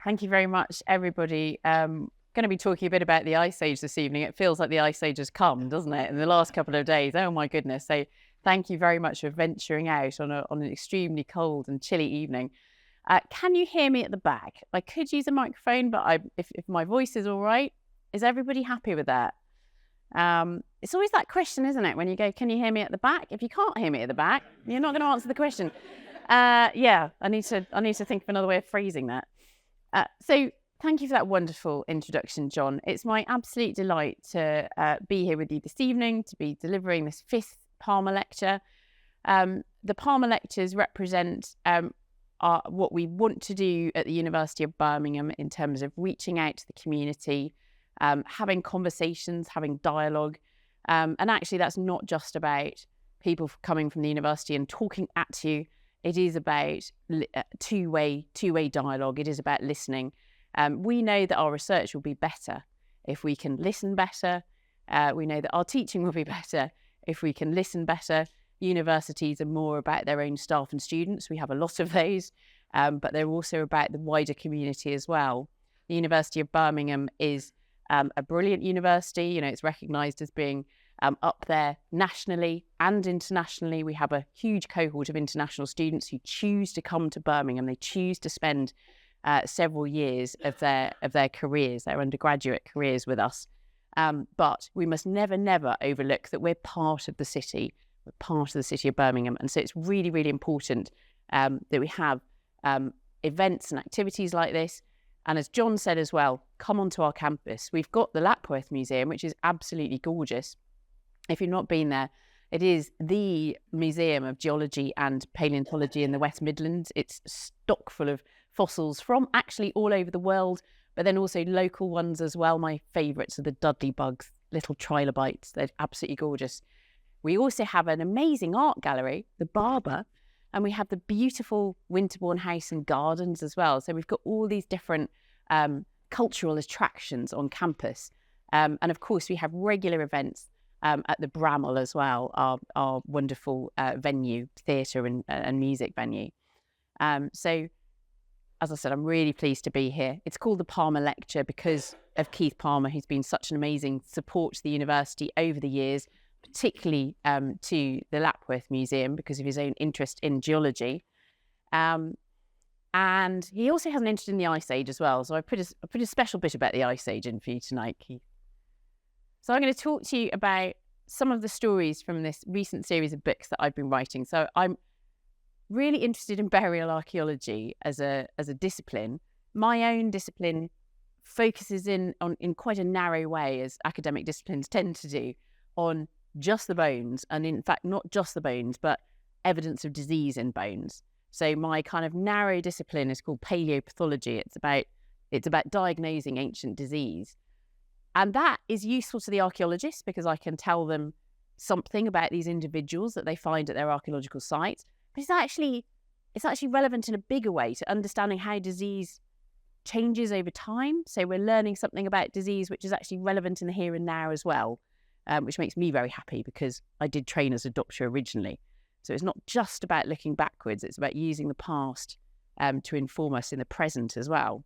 Thank you very much, everybody. Going to be talking a bit about the Ice Age this evening. It feels like the Ice Age has come, doesn't it, in the last couple of days? Oh, my goodness. So thank you very much for venturing out on an extremely cold and chilly evening. Can you hear me at the back? I could use a microphone, but if my voice is all right, is everybody happy with that? It's always that question, isn't it? When you go, can you hear me at the back? If you can't hear me at the back, you're not going to answer the question. Yeah, I need to think of another way of phrasing that. So thank you for that wonderful introduction, John. It's my absolute delight to be here with you this evening, to be delivering this 5th Palmer Lecture. The Palmer Lectures represent what we want to do at the University of Birmingham in terms of reaching out to the community, having conversations, having dialogue. And actually, that's not just about people coming from the university and talking at you. It is about two-way dialogue. It is about listening. We know that our research will be better if we can listen better. We know that our teaching will be better if we can listen better. Universities are more about their own staff and students. We have a lot of those, but they're also about the wider community as well. The University of Birmingham is a brilliant university. You know, it's recognised as being up there nationally and internationally. We have a huge cohort of international students who choose to come to Birmingham. They choose to spend several years of their careers, their undergraduate careers with us. But we must never overlook that we're part of the city. We're part of the city of Birmingham. And so it's really, really important that we have events and activities like this. And as John said as well, come onto our campus. We've got the Lapworth Museum, which is absolutely gorgeous. If you've not been there, it is the museum of geology and paleontology in the West Midlands. It's stock full of fossils from actually all over the world, but then also local ones as well. My favourites are the Dudley bugs, little trilobites. They're absolutely gorgeous. We also have an amazing art gallery, the Barber, and we have the beautiful Winterbourne House and Gardens as well. So we've got all these different cultural attractions on campus. And of course, we have regular events at the Bramall as well, our wonderful venue, theatre and music venue. So, as I said, I'm really pleased to be here. It's called the Palmer Lecture because of Keith Palmer, who's been such an amazing support to the university over the years, particularly to the Lapworth Museum because of his own interest in geology. And he also has an interest in the Ice Age as well. So I put a special bit about the Ice Age in for you tonight, Keith. So I'm going to talk to you about some of the stories from this recent series of books that I've been writing. So I'm really interested in burial archaeology as a discipline. My own discipline focuses in quite a narrow way, as academic disciplines tend to do, on just the bones, and in fact not just the bones, but evidence of disease in bones. So my kind of narrow discipline is called paleopathology. It's about diagnosing ancient disease. And that is useful to the archaeologists because I can tell them something about these individuals that they find at their archaeological sites. But it's actually relevant in a bigger way to understanding how disease changes over time. So we're learning something about disease which is actually relevant in the here and now as well, which makes me very happy because I did train as a doctor originally. So it's not just about looking backwards, it's about using the past to inform us in the present as well.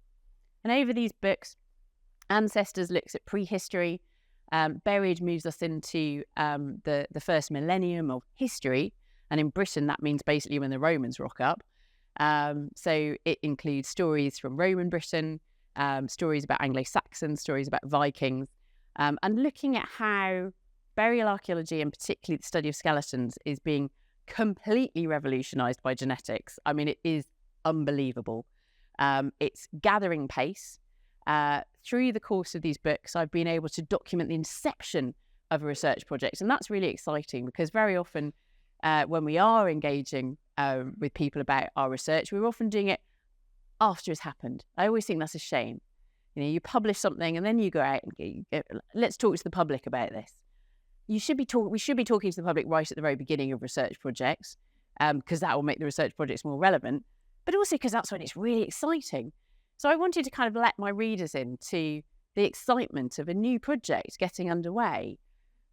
And over these books, Ancestors looks at prehistory, Buried moves us into the first millennium of history, and in Britain that means basically when the Romans rock up. So it includes stories from Roman Britain, stories about Anglo-Saxons, stories about Vikings, and looking at how burial archaeology, and particularly the study of skeletons, is being completely revolutionised by genetics. I mean, it is unbelievable. It's gathering pace. Through the course of these books, I've been able to document the inception of a research project. And that's really exciting because very often when we are engaging with people about our research, we're often doing it after it's happened. I always think that's a shame. You know, you publish something and then you go out and let's talk to the public about this. We should be talking to the public right at the very beginning of research projects because that will make the research projects more relevant, but also because that's when it's really exciting. So I wanted to kind of let my readers into the excitement of a new project getting underway.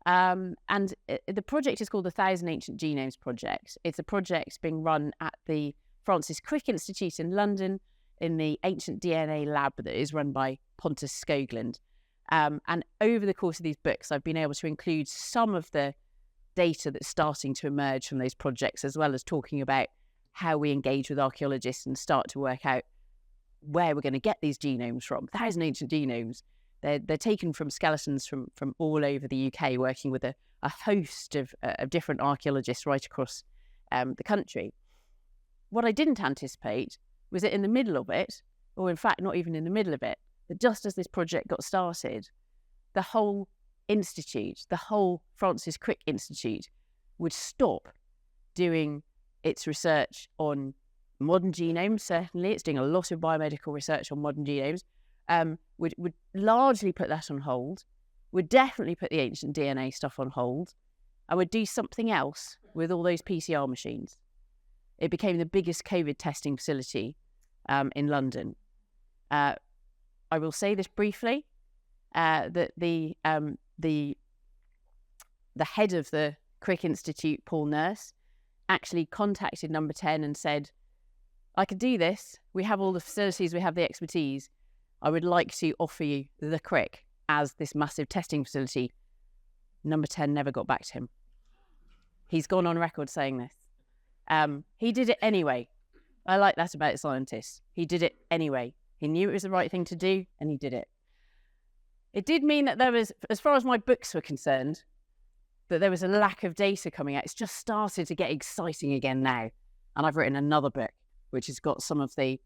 And the project is called the 1,000 Ancient Genomes Project. It's a project being run at the Francis Crick Institute in London. in the ancient DNA lab that is run by Pontus Skoglund. And over the course of these books, I've been able to include some of the data that's starting to emerge from those projects, as well as talking about how we engage with archaeologists and start to work out where we're going to get these genomes from. 1,000 ancient genomes. They're taken from skeletons from all over the UK, working with a host of different archaeologists right across the country. What I didn't anticipate was that in the middle of it, or in fact not even in the middle of it, that just as this project got started, the whole institute, the whole Francis Crick Institute, would stop doing its research on modern genomes. Certainly, it's doing a lot of biomedical research on modern genomes. Would largely put that on hold, would definitely put the ancient DNA stuff on hold, and would do something else with all those PCR machines. It became the biggest COVID testing facility in London. I will say this briefly, that the head of the Crick Institute, Paul Nurse, actually contacted Number 10 and said, I could do this. We have all the facilities, we have the expertise. I would like to offer you the Crick as this massive testing facility. Number 10 never got back to him. He's gone on record saying this. He did it anyway. I like that about scientists. He did it anyway. He knew it was the right thing to do, and he did it. It did mean that there was, as far as my books were concerned, that there was a lack of data coming out. It's just started to get exciting again now. And I've written another book, which has got some of the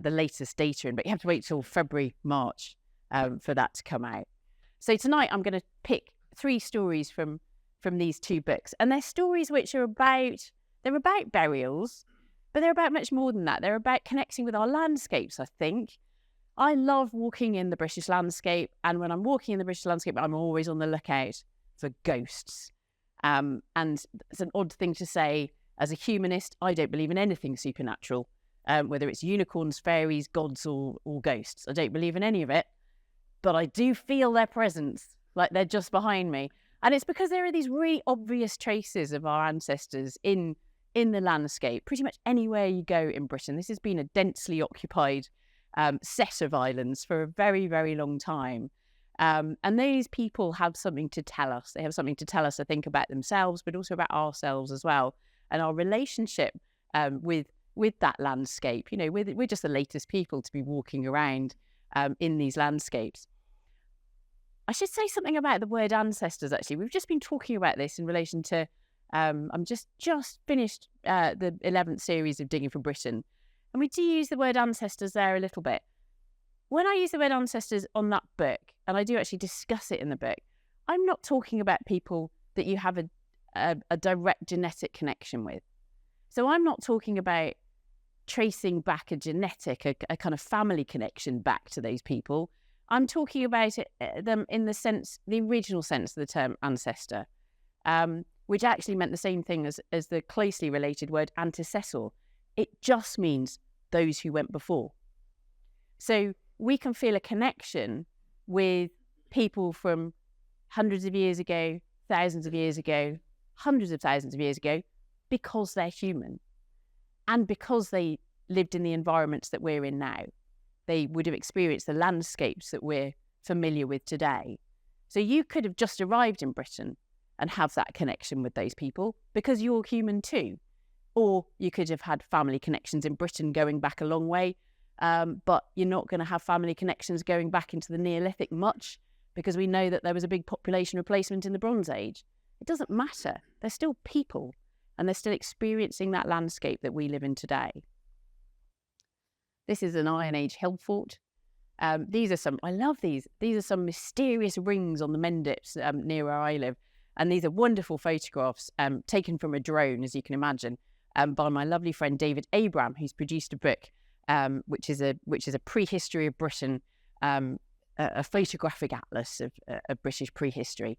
latest data in, but you have to wait till February, March for that to come out. So tonight I'm going to pick 3 stories from these 2 books. And they're stories which are about burials, but they're about much more than that. They're about connecting with our landscapes, I think. I love walking in the British landscape, and when I'm walking in the British landscape, I'm always on the lookout for ghosts. And it's an odd thing to say. As a humanist, I don't believe in anything supernatural, whether it's unicorns, fairies, gods, or ghosts. I don't believe in any of it, but I do feel their presence, like they're just behind me. And it's because there are these really obvious traces of our ancestors in the landscape, pretty much anywhere you go in Britain. This has been a densely occupied set of islands for a very, very long time. And these people have something to tell us. They have something to tell us, I think, about themselves, but also about ourselves as well, and our relationship with that landscape. You know, we're just the latest people to be walking around in these landscapes. I should say something about the word ancestors, actually. We've just been talking about this in relation to, I'm just finished the 11th series of Digging for Britain. And we do use the word ancestors there a little bit. When I use the word ancestors on that book, and I do actually discuss it in the book, I'm not talking about people that you have a direct genetic connection with. So I'm not talking about tracing back a kind of family connection back to those people. I'm talking about them in the original sense of the term ancestor, which actually meant the same thing as the closely related word antecessor. It just means those who went before. So we can feel a connection with people from hundreds of years ago, thousands of years ago, hundreds of thousands of years ago, because they're human and because they lived in the environments that we're in now. They would have experienced the landscapes that we're familiar with today. So you could have just arrived in Britain and have that connection with those people because you're human too. Or you could have had family connections in Britain going back a long way, but you're not going to have family connections going back into the Neolithic much because we know that there was a big population replacement in the Bronze Age. It doesn't matter. They're still people and they're still experiencing that landscape that we live in today. This is an Iron Age hill fort. These are some, I love these. These are some mysterious rings on the Mendips near where I live. And these are wonderful photographs taken from a drone, as you can imagine, by my lovely friend David Abram, who's produced a book, which is a prehistory of Britain, a photographic atlas of British prehistory.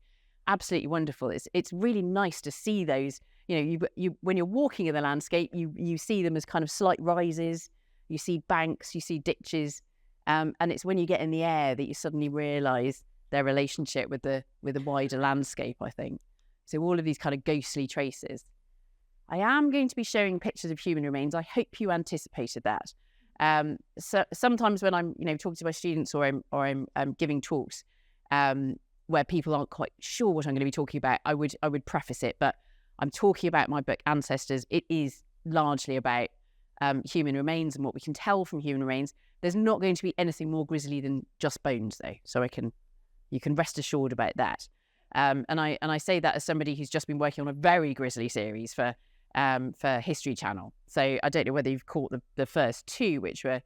Absolutely wonderful. It's really nice to see those. You know, you when you're walking in the landscape, you see them as kind of slight rises. You see banks, you see ditches, and it's when you get in the air that you suddenly realise their relationship with the wider landscape, I think. So all of these kind of ghostly traces. I am going to be showing pictures of human remains. I hope you anticipated that. So sometimes when I'm, talking to my students or I'm giving talks where people aren't quite sure what I'm going to be talking about, I would preface it, but I'm talking about my book Ancestors. It is largely about human remains and what we can tell from human remains. There's not going to be anything more grisly than just bones, though. So you can rest assured about that. And I say that as somebody who's just been working on a very grisly series for History Channel. So I don't know whether you've caught the first two, which were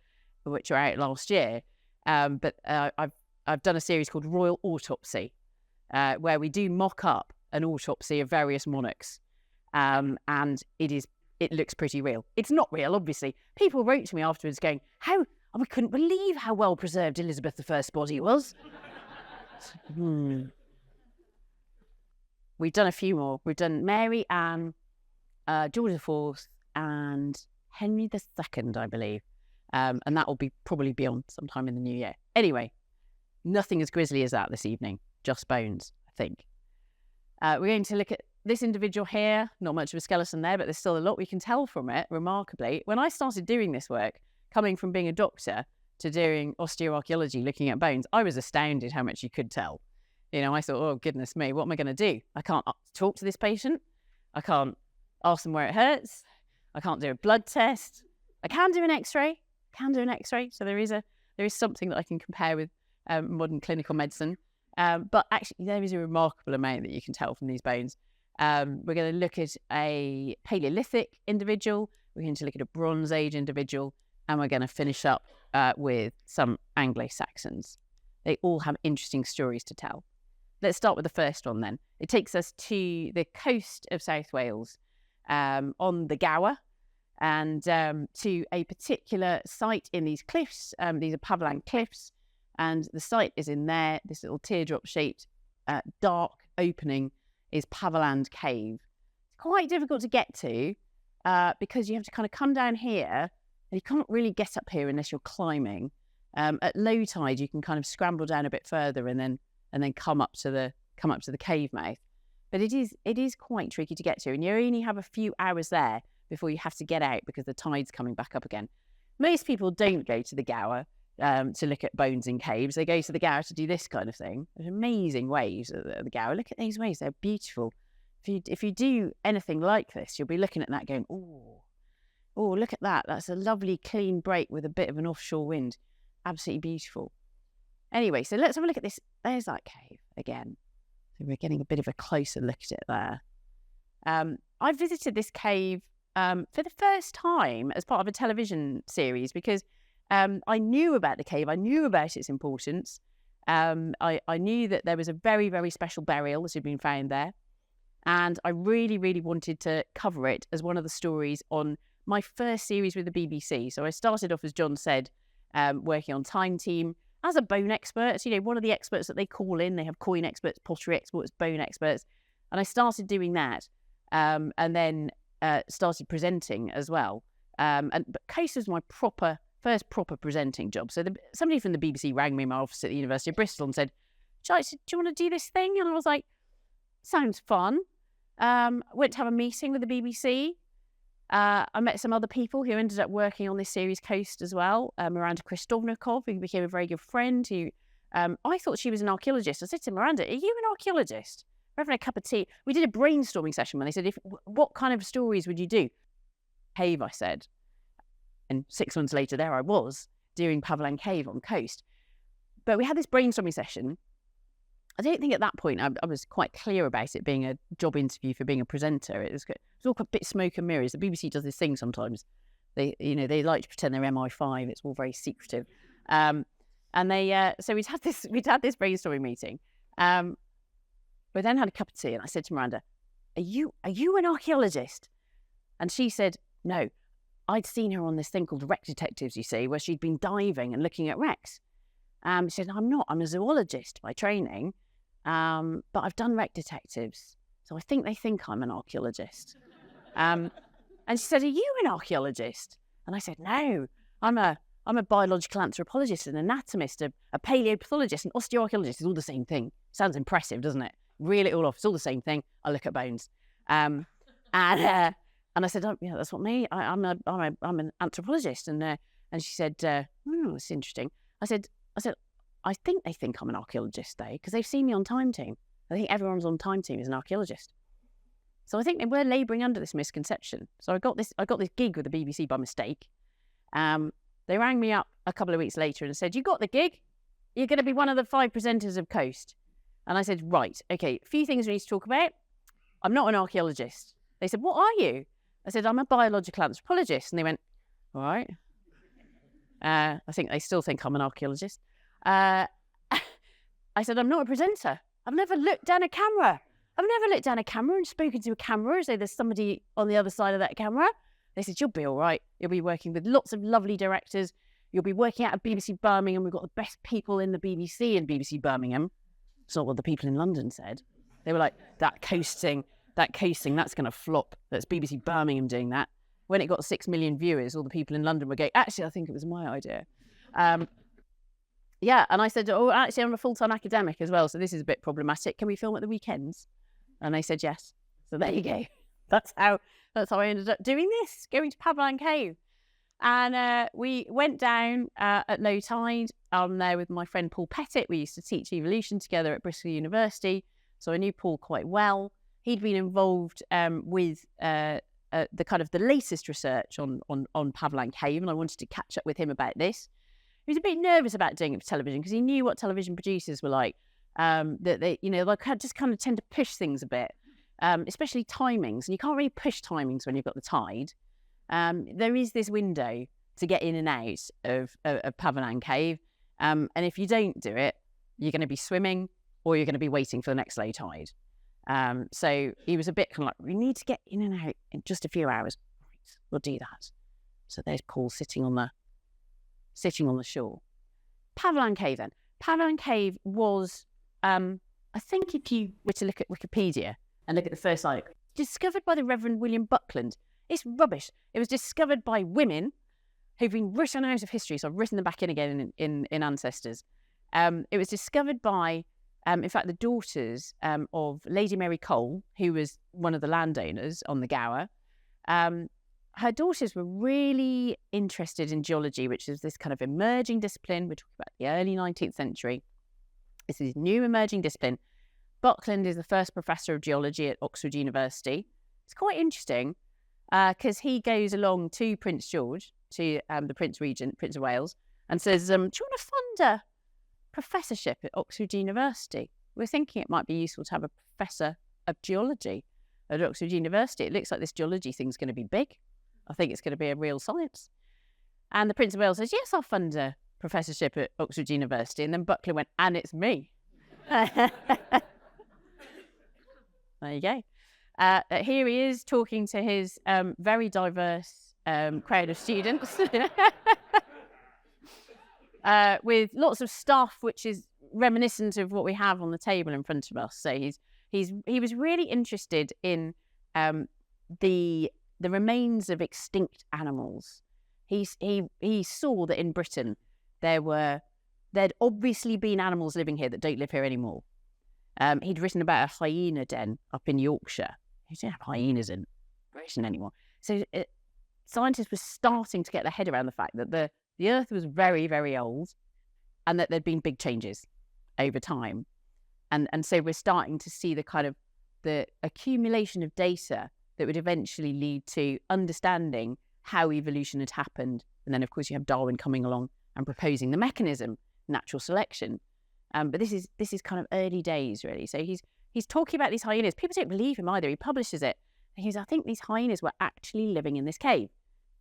out last year. But I've done a series called Royal Autopsy, where we do mock up an autopsy of various monarchs, and it looks pretty real. It's not real, obviously. People wrote to me afterwards going, we couldn't believe how well preserved Elizabeth I's body was. We've done a few more. We've done Mary, Anne, George IV, and Henry II, I believe. And that will probably be on sometime in the new year. Anyway, nothing as grisly as that this evening. Just bones, I think. We're going to look at this individual here. Not much of a skeleton there, but there's still a lot we can tell from it, remarkably. When I started doing this work, coming from being a doctor to doing osteoarchaeology, looking at bones, I was astounded how much you could tell. I thought, oh, goodness me, what am I going to do? I can't talk to this patient. I can't ask them where it hurts. I can't do a blood test. I can do an X-ray. So there is something that I can compare with modern clinical medicine. But actually, there is a remarkable amount that you can tell from these bones. We're going to look at a Paleolithic individual. We're going to look at a Bronze Age individual. And we're going to finish up with some Anglo-Saxons. They all have interesting stories to tell. Let's start with the first one then. It takes us to the coast of South Wales on the Gower and to a particular site in these cliffs. These are Paviland Cliffs, and the site is in there. This little teardrop-shaped dark opening is Paviland Cave. It's quite difficult to get to because you have to kind of come down here, and you can't really get up here unless you're climbing. At low tide, you can kind of scramble down a bit further and then come up to the cave mouth. But it is quite tricky to get to, and you only have a few hours there before you have to get out because the tide's coming back up again. Most people don't go to the Gower to look at bones in caves. They go to the Gower to do this kind of thing. There's amazing waves at the Gower. Look at these waves; they're beautiful. If you do anything like this, you'll be looking at that going, oh, look at that. That's a lovely clean break with a bit of an offshore wind. Absolutely beautiful. Anyway, so let's have a look at this. There's that cave again. So we're getting a bit of a closer look at it there. I visited this cave for the first time as part of a television series because I knew about the cave. I knew about its importance. I knew that there was a very, very special burial that had been found there. And I really, really wanted to cover it as one of the stories on my first series with the BBC. So I started off, as John said, working on Time Team as a bone expert. One of the experts that they call in. They have coin experts, pottery experts, bone experts. And I started doing that and then started presenting as well. But Case was my first proper presenting job. So somebody from the BBC rang me in my office at the University of Bristol and said, do you want to do this thing? And I was like, sounds fun. Went to have a meeting with the BBC. I met some other people who ended up working on this series Coast as well. Miranda Kristovnikov, who became a very good friend, who I thought she was an archaeologist. I said to Miranda, are you an archaeologist? We're having a cup of tea. We did a brainstorming session when they said, what kind of stories would you do? Cave, I said. And 6 months later, there I was doing Paviland Cave on Coast. But we had this brainstorming session. I don't think at that point I was quite clear about it being a job interview for being a presenter. It was all a bit smoke and mirrors. The BBC does this thing sometimes. They like to pretend they're MI5. It's all very secretive. So we'd had this brainstorming meeting. We then had a cup of tea, and I said to Miranda, "Are you an archaeologist?" And she said, "No, I'd seen her on this thing called Wreck Detectives, you see, where she'd been diving and looking at wrecks." She said, "I'm not. I'm a zoologist by training, but I've done Wreck Detectives, so I think they think I'm an archaeologist." And she said, "Are you an archaeologist?" And I said, "No, I'm a biological anthropologist, an anatomist, a paleopathologist, an osteoarchaeologist. It's all the same thing." Sounds impressive, doesn't it? Reel it all off. It's all the same thing. I look at bones. And I said, "Oh, yeah, that's what me. I'm an anthropologist." And And she said, oh, it's interesting. I said, I think they think I'm an archaeologist, though, because they've seen me on Time Team. I think everyone's on Time Team is an archaeologist. So I think they were labouring under this misconception. So I got this gig with the BBC by mistake. They rang me up a couple of weeks later and said, you got the gig? You're going to be one of the 5 presenters of Coast. And I said, right, okay, a few things we need to talk about. I'm not an archaeologist. They said, what are you? I said, I'm a biological anthropologist. And they went, all right. I think they still think I'm an archaeologist. I said, I'm not a presenter. I've never looked down a camera. I've never looked down a camera and spoken to a camera as though there's somebody on the other side of that camera. They said, you'll be all right. You'll be working with lots of lovely directors. You'll be working out of BBC Birmingham. We've got the best people in the BBC in BBC Birmingham. It's not what the people in London said. They were like, that coasting, that's going to flop. That's BBC Birmingham doing that. When it got 6 million viewers, all the people in London were going, actually, I think it was my idea. Yeah, and I said, oh, actually, I'm a full-time academic as well, so this is a bit problematic. Can we film at the weekends? And they said yes. So there you go. That's how I ended up doing this, going to Pavlan Cave. And we went down at low tide. I'm there with my friend Paul Pettit. We used to teach evolution together at Bristol University, so I knew Paul quite well. He'd been involved with the kind of the latest research on Pavlan Cave, and I wanted to catch up with him about this. He was a bit nervous about doing it for television because he knew what television producers were like. That they, they just kind of tend to push things a bit, especially timings. And you can't really push timings when you've got the tide. There is this window to get in and out of Pavlan Cave. And if you don't do it, you're going to be swimming or you're going to be waiting for the next low tide. So he was a bit kind of like, we need to get in and out in just a few hours. Right, we'll do that. So there's Paul sitting on the shore. Pavlan Cave then. Pavlan Cave was, I think if you were to look at Wikipedia and look at the first article, discovered by the Reverend William Buckland. It's rubbish. It was discovered by women who've been written out of history. So I've written them back in again in Ancestors. It was discovered by, in fact, the daughters of Lady Mary Cole, who was one of the landowners on the Gower. Her daughters were really interested in geology, which is this kind of emerging discipline. We're talking about the early 19th century. This is a new emerging discipline. Buckland is the first professor of geology at Oxford University. It's quite interesting because he goes along to Prince George, to the Prince Regent, Prince of Wales, and says, do you want to fund a professorship at Oxford University? We're thinking it might be useful to have a professor of geology at Oxford University. It looks like this geology thing's going to be big. I think it's going to be a real science. And the Prince of Wales says, yes, I'll fund a professorship at Oxford University. And then Buckland went, and it's me. There you go. Here he is talking to his very diverse crowd of students with lots of stuff which is reminiscent of what we have on the table in front of us. So he was really interested in the remains of extinct animals. He saw that in Britain there'd obviously been animals living here that don't live here anymore. He'd written about a hyena den up in Yorkshire. You don't have hyenas in Britain anymore. So scientists were starting to get their head around the fact that the Earth was very, very old and that there'd been big changes over time. And so we're starting to see the kind of the accumulation of data that would eventually lead to understanding how evolution had happened. And then, of course, you have Darwin coming along and proposing the mechanism, natural selection. But this is kind of early days, really. So he's talking about these hyenas. People don't believe him either. He publishes it. And I think these hyenas were actually living in this cave.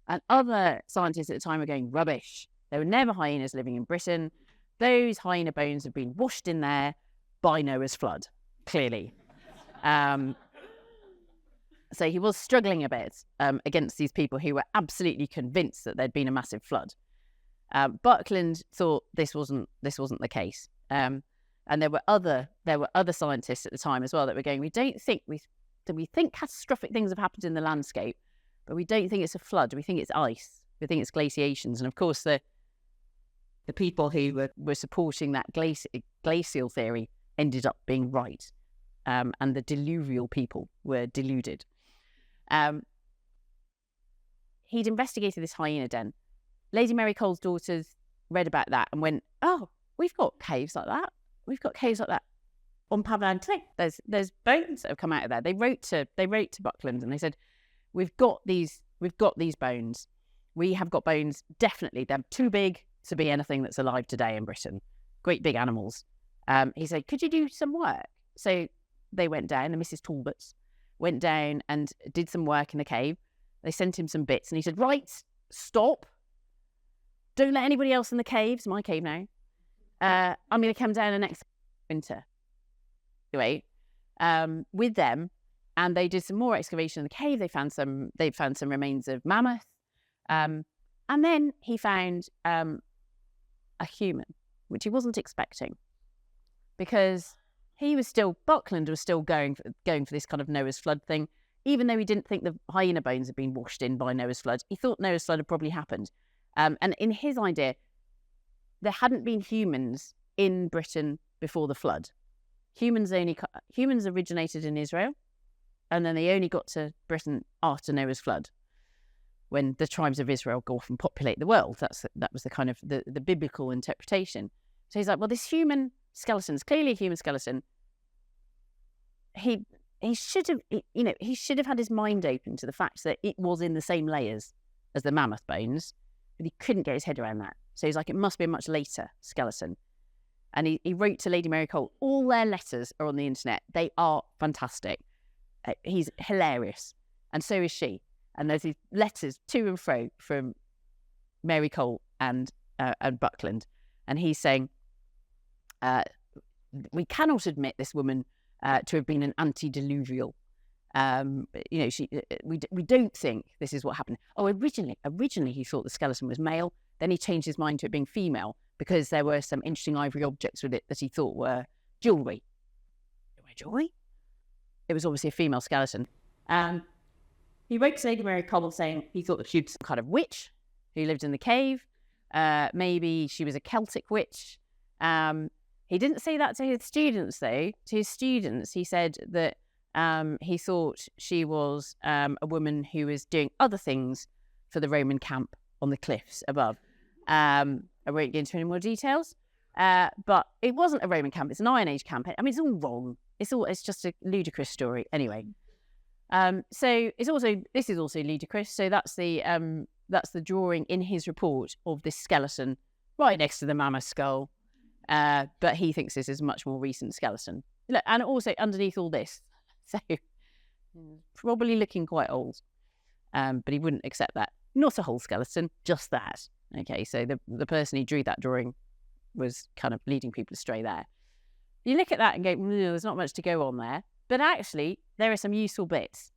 And other scientists at the time were going, rubbish. There were never hyenas living in Britain. Those hyena bones have been washed in there by Noah's flood, clearly. So he was struggling a bit against these people who were absolutely convinced that there'd been a massive flood. Buckland thought this wasn't the case. And there were other scientists at the time as well that were going, we think catastrophic things have happened in the landscape, but we don't think it's a flood. We think it's ice. We think it's glaciations. And of course, the people who were supporting that glacial theory ended up being right. And the diluvial people were deluded. He'd investigated this hyena den. Lady Mary Cole's daughters read about that and went, oh, we've got caves like that. We've got caves like that on Pavland too. There's bones that have come out of there. They wrote to Buckland and they said, we've got these bones. We have got bones, definitely. They're too big to be anything that's alive today in Britain. Great big animals. He said, could you do some work? So they went down, the Mrs. Talbots went down and did some work in the cave. They sent him some bits and he said, right, stop. Don't let anybody else in the cave. It's my cave now. I'm going to come down the next winter. Anyway, with them, and they did some more excavation in the cave. They found some remains of mammoth. And then he found a human, which he wasn't expecting, because Buckland was still going for this kind of Noah's flood thing, even though he didn't think the hyena bones had been washed in by Noah's flood. He thought Noah's flood had probably happened. And in his idea, there hadn't been humans in Britain before the flood. Humans originated in Israel, and then they only got to Britain after Noah's flood, when the tribes of Israel go off and populate the world. That was the kind of the biblical interpretation. So he's like, well, this human skeleton is clearly a human skeleton. He should have had his mind open to the fact that it was in the same layers as the mammoth bones, but he couldn't get his head around that. So he's like, it must be a much later skeleton. And he wrote to Lady Mary Cole. All their letters are on the internet. They are fantastic. He's hilarious. And so is she. And there's these letters to and fro from Mary Cole and Buckland. And he's saying, we cannot admit this woman to have been an antediluvial. We don't think this is what happened. Oh, originally he thought the skeleton was male. Then he changed his mind to it being female, because there were some interesting ivory objects with it that he thought were jewellery. Jewellery? It was obviously a female skeleton. He wrote to Lady Mary Cole saying he thought that she was some kind of witch who lived in the cave. Maybe she was a Celtic witch. He didn't say that to his students, though. To his students, he said that he thought she was a woman who was doing other things for the Roman camp on the cliffs above. I won't get into any more details, but it wasn't a Roman camp. It's an Iron Age camp. I mean, it's all wrong. It's just a ludicrous story. Anyway, so this is also ludicrous. So that's the drawing in his report of this skeleton right next to the mammoth skull. But he thinks this is a much more recent skeleton. Look, and also underneath all this, so probably looking quite old. But he wouldn't accept that. Not a whole skeleton, just that. Okay, so the person who drew that drawing was kind of leading people astray there. You look at that and go, there's not much to go on there. But actually, there are some useful bits.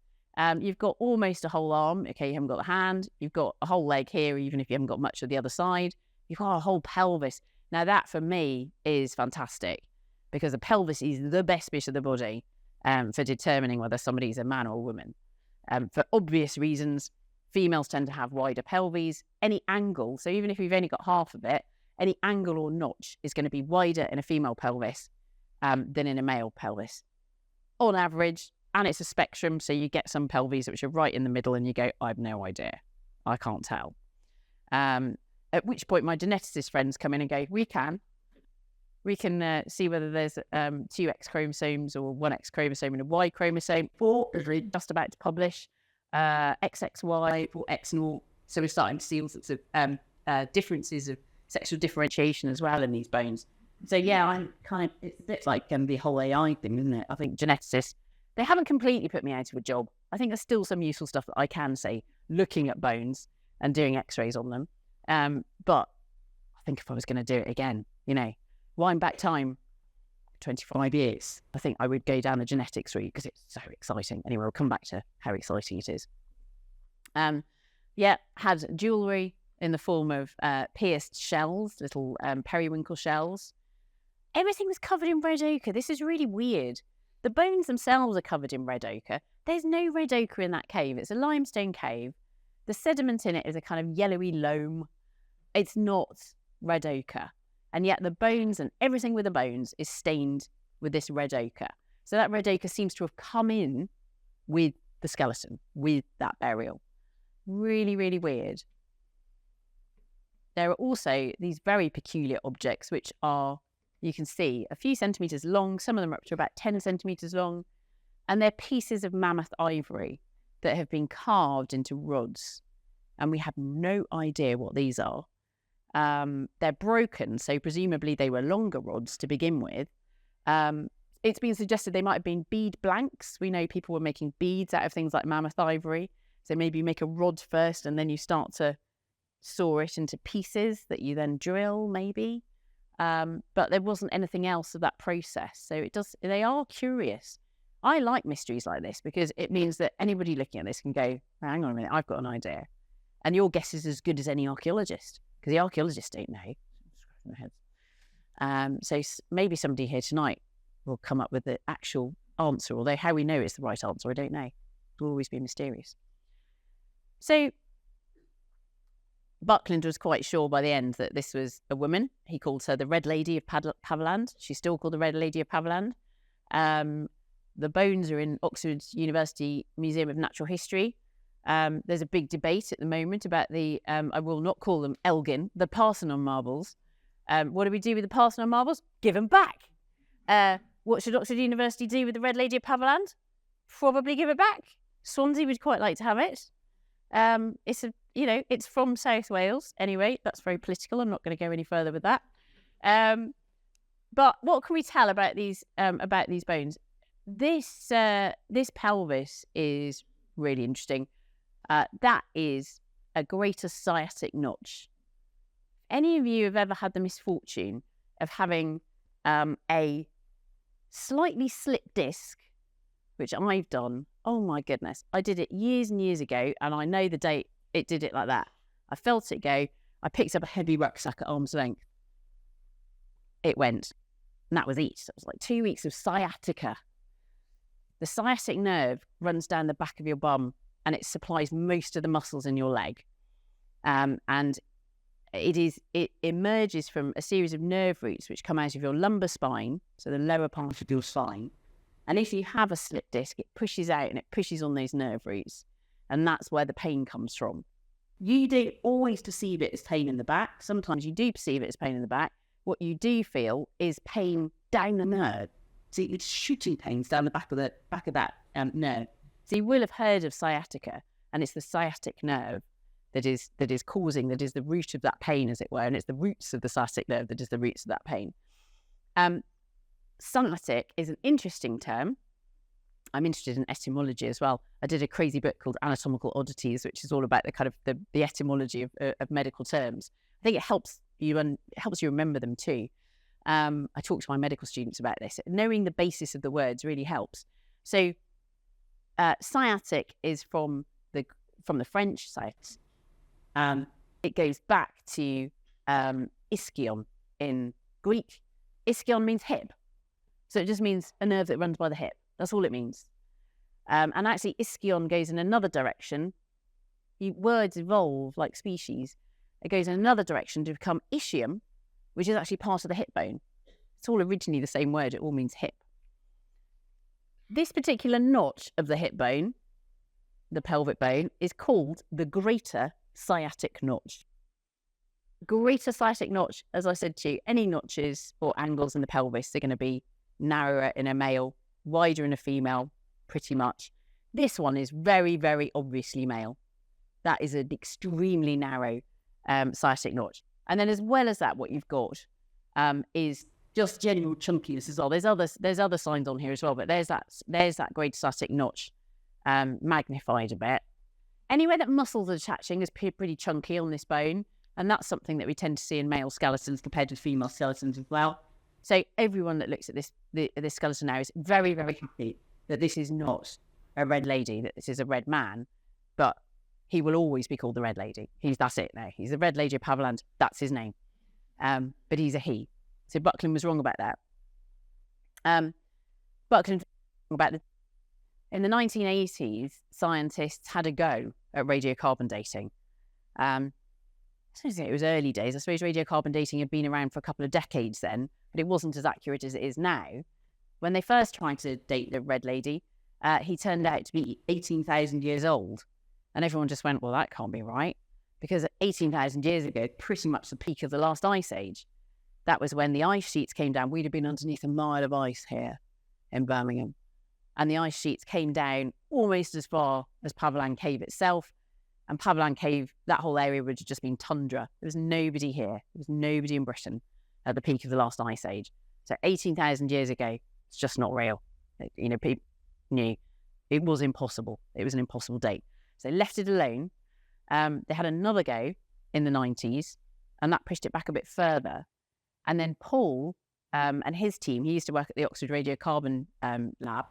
You've got almost a whole arm. Okay, you haven't got the hand. You've got a whole leg here, even if you haven't got much of the other side. You've got a whole pelvis. Now, that for me is fantastic, because the pelvis is the best bit of the body for determining whether somebody's a man or a woman. For obvious reasons, females tend to have wider pelvises. Any angle, so even if you've only got half of it, any angle or notch is going to be wider in a female pelvis than in a male pelvis, on average. And it's a spectrum, so you get some pelvises which are right in the middle and you go, I have no idea. I can't tell. At which point my geneticist friends come in and go, we can see whether there's 2 X chromosomes or 1 X chromosome and a Y chromosome, or we're just about to publish XXY or X0. So we're starting to see all sorts of differences of sexual differentiation as well in these bones. So yeah, it's a bit like the whole AI thing, isn't it? I think geneticists, they haven't completely put me out of a job. I think there's still some useful stuff that I can say looking at bones and doing X-rays on them. But I think if I was going to do it again, wind back time 25 years, I think I would go down the genetics route, because it's so exciting. Anyway, we'll come back to how exciting it is. Had jewellery in the form of pierced shells, little periwinkle shells. Everything was covered in red ochre. This is really weird. The bones themselves are covered in red ochre. There's no red ochre in that cave. It's a limestone cave. The sediment in it is a kind of yellowy loam. It's not red ochre. And yet the bones and everything with the bones is stained with this red ochre. So that red ochre seems to have come in with the skeleton, with that burial. Really, really weird. there are also these very peculiar objects, which are, you can see, a few centimetres long. Some of them are up to about 10 centimetres long. And they're pieces of mammoth ivory that have been carved into rods. And we have no idea what these are. They're broken, so presumably they were longer rods to begin with. It's been suggested they might have been bead blanks. We know people were making beads out of things like mammoth ivory. So maybe you make a rod first and then you start to saw it into pieces that you then drill, maybe. But there wasn't anything else of that process. So they are curious. I like mysteries like this because it means that anybody looking at this can go, hang on a minute, I've got an idea. And your guess is as good as any archaeologist, because the archaeologists don't know. So maybe somebody here tonight will come up with the actual answer, although how we know it's the right answer, I don't know. It will always be mysterious. So Buckland was quite sure by the end that this was a woman. He called her the Red Lady of Paviland. She's still called the Red Lady of Paviland. The bones are in Oxford University Museum of Natural History. There's a big debate at the moment about the, I will not call them Elgin, the Parthenon marbles. What do we do with the Parthenon marbles? Give them back. What should Oxford University do with the Red Lady of Paviland? Probably give it back. Swansea would quite like to have it. It's from South Wales. Anyway, that's very political. I'm not going to go any further with that. But what can we tell about these bones? This pelvis is really interesting. That is a greater sciatic notch. Any of you have ever had the misfortune of having a slightly slipped disc, which I've done? Oh my goodness. I did it years and years ago, and I know the date it did it like that. I felt it go. I picked up a heavy rucksack at arm's length. It went. And that was it. It was like 2 weeks of sciatica. The sciatic nerve runs down the back of your bum and it supplies most of the muscles in your leg. And it emerges from a series of nerve roots which come out of your lumbar spine, so the lower part of your spine. And if you have a slip disc, it pushes out and it pushes on those nerve roots. And that's where the pain comes from. You don't always perceive it as pain in the back. Sometimes you do perceive it as pain in the back. What you do feel is pain down the nerve. So it's shooting pains down the back of that nerve. So you will have heard of sciatica, and it's the sciatic nerve that is the root of that pain, as it were, and it's the roots of the sciatic nerve that is the roots of that pain. Sciatic is an interesting term. I'm interested in etymology as well. I did a crazy book called Anatomical Oddities, which is all about the kind of the etymology of medical terms. I think it helps you remember them too. I talk to my medical students about this. Knowing the basis of the words really helps. So sciatic is from the French sciatis. It goes back to ischion in Greek. Ischion means hip. So it just means a nerve that runs by the hip. That's all it means. And actually ischion goes in another direction. Words evolve like species. It goes in another direction to become ischium, which is actually part of the hip bone. It's all originally the same word. It all means hip. This particular notch of the hip bone, the pelvic bone, is called the greater sciatic notch. Greater sciatic notch, as I said to you, any notches or angles in the pelvis are going to be narrower in a male, wider in a female, pretty much. This one is very, very obviously male. That is an extremely narrow sciatic notch. And then as well as that, what you've got is just general chunkiness as well. There's other signs on here as well, but there's that great sciatic notch magnified a bit. Anywhere that muscles are attaching is pretty chunky on this bone, and that's something that we tend to see in male skeletons compared to female skeletons as well. So everyone that looks at this skeleton now is very, very happy that this is not a red lady, that this is a red man, but he will always be called the Red Lady. That's it now. He's the Red Lady of Paviland. That's his name. But he's a he. So Buckland was wrong about that. Buckland about in the 1980s, scientists had a go at radiocarbon dating. I suppose it was early days. I suppose radiocarbon dating had been around for a couple of decades then, but it wasn't as accurate as it is now. When they first tried to date the Red Lady, he turned out to be 18,000 years old. And everyone just went, well, that can't be right. because 18,000 years ago, pretty much the peak of the last ice age, that was when the ice sheets came down. We'd have been underneath a mile of ice here in Birmingham. And the ice sheets came down almost as far as Paviland Cave itself. And Paviland Cave, that whole area would have just been tundra. There was nobody here. There was nobody in Britain at the peak of the last ice age. So 18,000 years ago, it's just not real. People knew it was impossible. It was an impossible date. So they left it alone. They had another go in the 90s, and that pushed it back a bit further. And then Paul and his team, he used to work at the Oxford Radiocarbon Lab,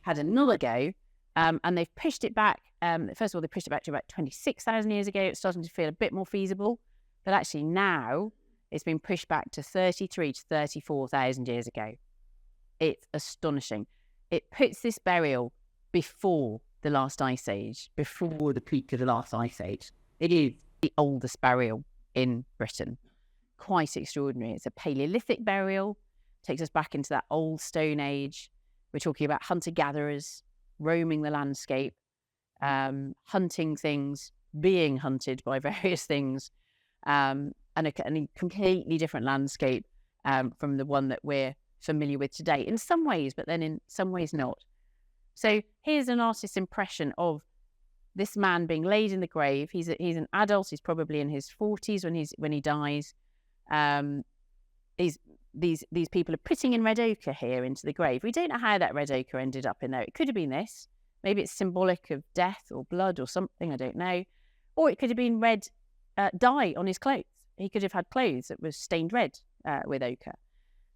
had another go, and they've pushed it back. First of all, they pushed it back to about 26,000 years ago. It's starting to feel a bit more feasible. But actually now it's been pushed back to 33 to 34,000 years ago. It's astonishing. It puts this burial before the last ice age, before the peak of the last ice age. It is the oldest burial in Britain. Quite extraordinary. It's a Paleolithic burial. Takes us back into that old Stone Age. We're talking about hunter-gatherers roaming the landscape, hunting things, being hunted by various things, and a completely different landscape from the one that we're familiar with today in some ways, but then in some ways not. So here's an artist's impression of this man being laid in the grave. He's an adult. He's probably in his 40s when he dies. These people are putting in red ochre here into the grave. We don't know how that red ochre ended up in there. It could have been this. Maybe it's symbolic of death or blood or something. I don't know. Or it could have been red dye on his clothes. He could have had clothes that was stained red with ochre.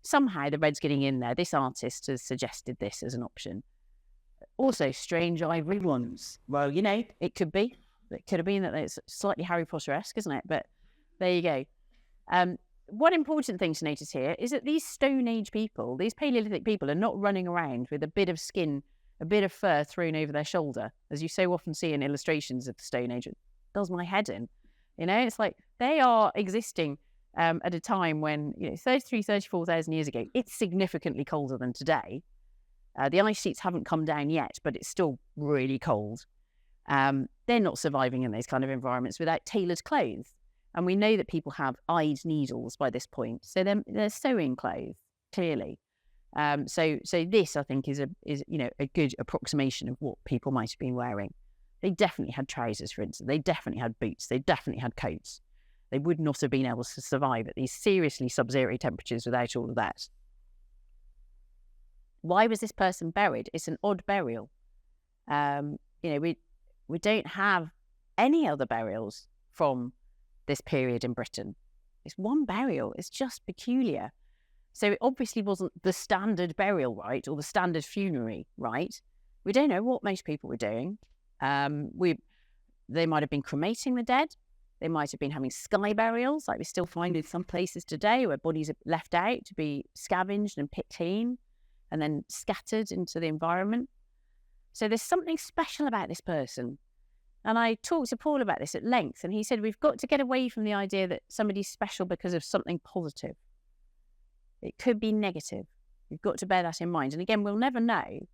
Somehow the red's getting in there. This artist has suggested this as an option. Also, strange ivory ones. Well, it could be. It could have been that it's slightly Harry Potter-esque, isn't it? But there you go. One important thing to notice here is that these Stone Age people, these Paleolithic people, are not running around with a bit of skin, a bit of fur thrown over their shoulder, as you so often see in illustrations of the Stone Age. It does my head in. It's like they are existing at a time when, 33, 34,000 years ago, it's significantly colder than today. The ice sheets haven't come down yet, but it's still really cold. They're not surviving in those kind of environments without tailored clothes. And we know that people have eyed needles by this point. So they're sewing clothes, clearly. So this, I think, is a good approximation of what people might have been wearing. They definitely had trousers, for instance. They definitely had boots. They definitely had coats. They would not have been able to survive at these seriously sub-zero temperatures without all of that. Why was this person buried? It's an odd burial. We don't have any other burials from this period in Britain. It's one burial. It's just peculiar. So it obviously wasn't the standard burial rite or the standard funerary rite. We don't know what most people were doing. They might have been cremating the dead. They might have been having sky burials, like we still find in some places today, where bodies are left out to be scavenged and picked clean and then scattered into the environment. So there's something special about this person. And I talked to Paul about this at length, and he said, we've got to get away from the idea that somebody's special because of something positive. It could be negative. We've got to bear that in mind. And again, we'll never know,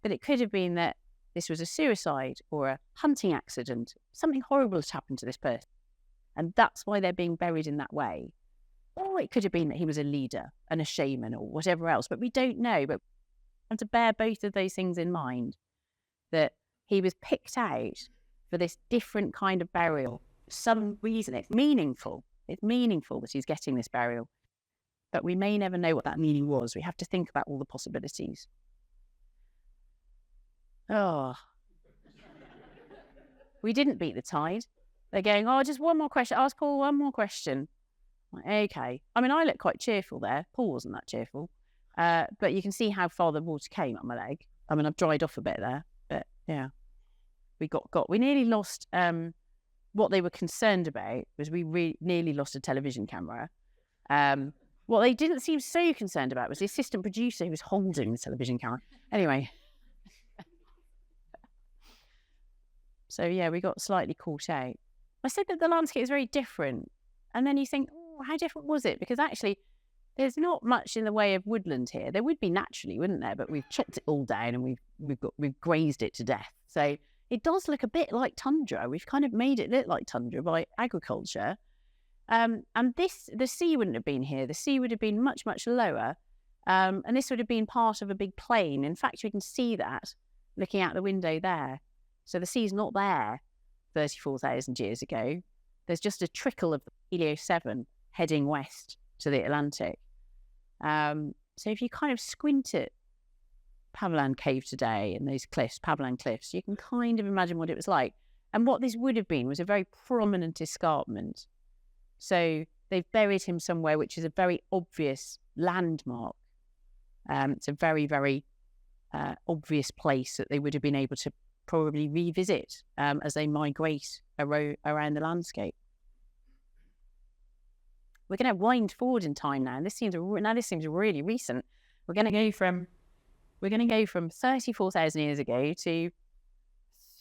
but it could have been that this was a suicide or a hunting accident. Something horrible has happened to this person. And that's why they're being buried in that way. Or it could have been that he was a leader and a shaman or whatever else, but we don't know. But we have to bear both of those things in mind, that he was picked out for this different kind of burial. For some reason, it's meaningful. It's meaningful that he's getting this burial. But we may never know what that meaning was. We have to think about all the possibilities. Oh. We didn't beat the tide. They're going, just one more question. Ask Paul one more question. Okay. I mean, I look quite cheerful there. Paul wasn't that cheerful. But you can see how far the water came up my leg. I mean, I've dried off a bit there. But yeah. We nearly lost, what they were concerned about was we nearly lost a television camera. What they didn't seem so concerned about was the assistant producer who was holding the television camera. Anyway. So yeah, we got slightly caught out. I said that the landscape is very different. And then you think, how different was it? Because actually, there's not much in the way of woodland here. There would be naturally, wouldn't there? But we've chopped it all down and we've grazed it to death. So it does look a bit like tundra. We've kind of made it look like tundra by agriculture. And the sea wouldn't have been here. The sea would have been much, much lower. And this would have been part of a big plain. In fact, we can see that looking out the window there. So the sea's not there 34,000 years ago. There's just a trickle of Helio 7 heading west to the Atlantic. So if you kind of squint at Paviland Cave today and those cliffs, Paviland Cliffs, you can kind of imagine what it was like. And what this would have been was a very prominent escarpment. So they've buried him somewhere which is a very obvious landmark. It's a very, very obvious place that they would have been able to probably revisit as they migrate around the landscape. We're going to wind forward in time now, and this seems really recent. We're going to go from 34,000 years ago to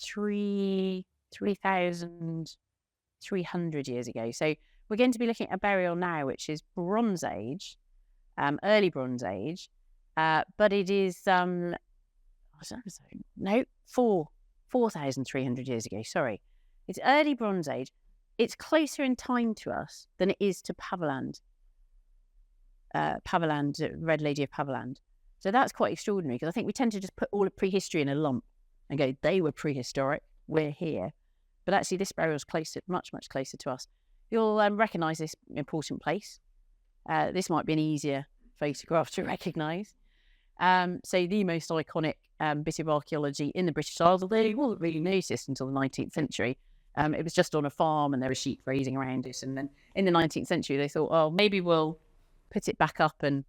3,300 years ago. So we're going to be looking at a burial now, which is Bronze Age, early Bronze Age, but it is 4,300 years ago. Sorry, it's early Bronze Age. It's closer in time to us than it is to Paviland, Red Lady of Paviland. So that's quite extraordinary, because I think we tend to just put all of prehistory in a lump and go, they were prehistoric, we're here. But actually this burial is much, much closer to us. You'll recognise this important place. This might be an easier photograph to recognise. So the most iconic bit of archaeology in the British Isles, although you won't really notice until the 19th century. It was just on a farm and there were sheep grazing around it. And then in the 19th century, they thought, oh, maybe we'll put it back up and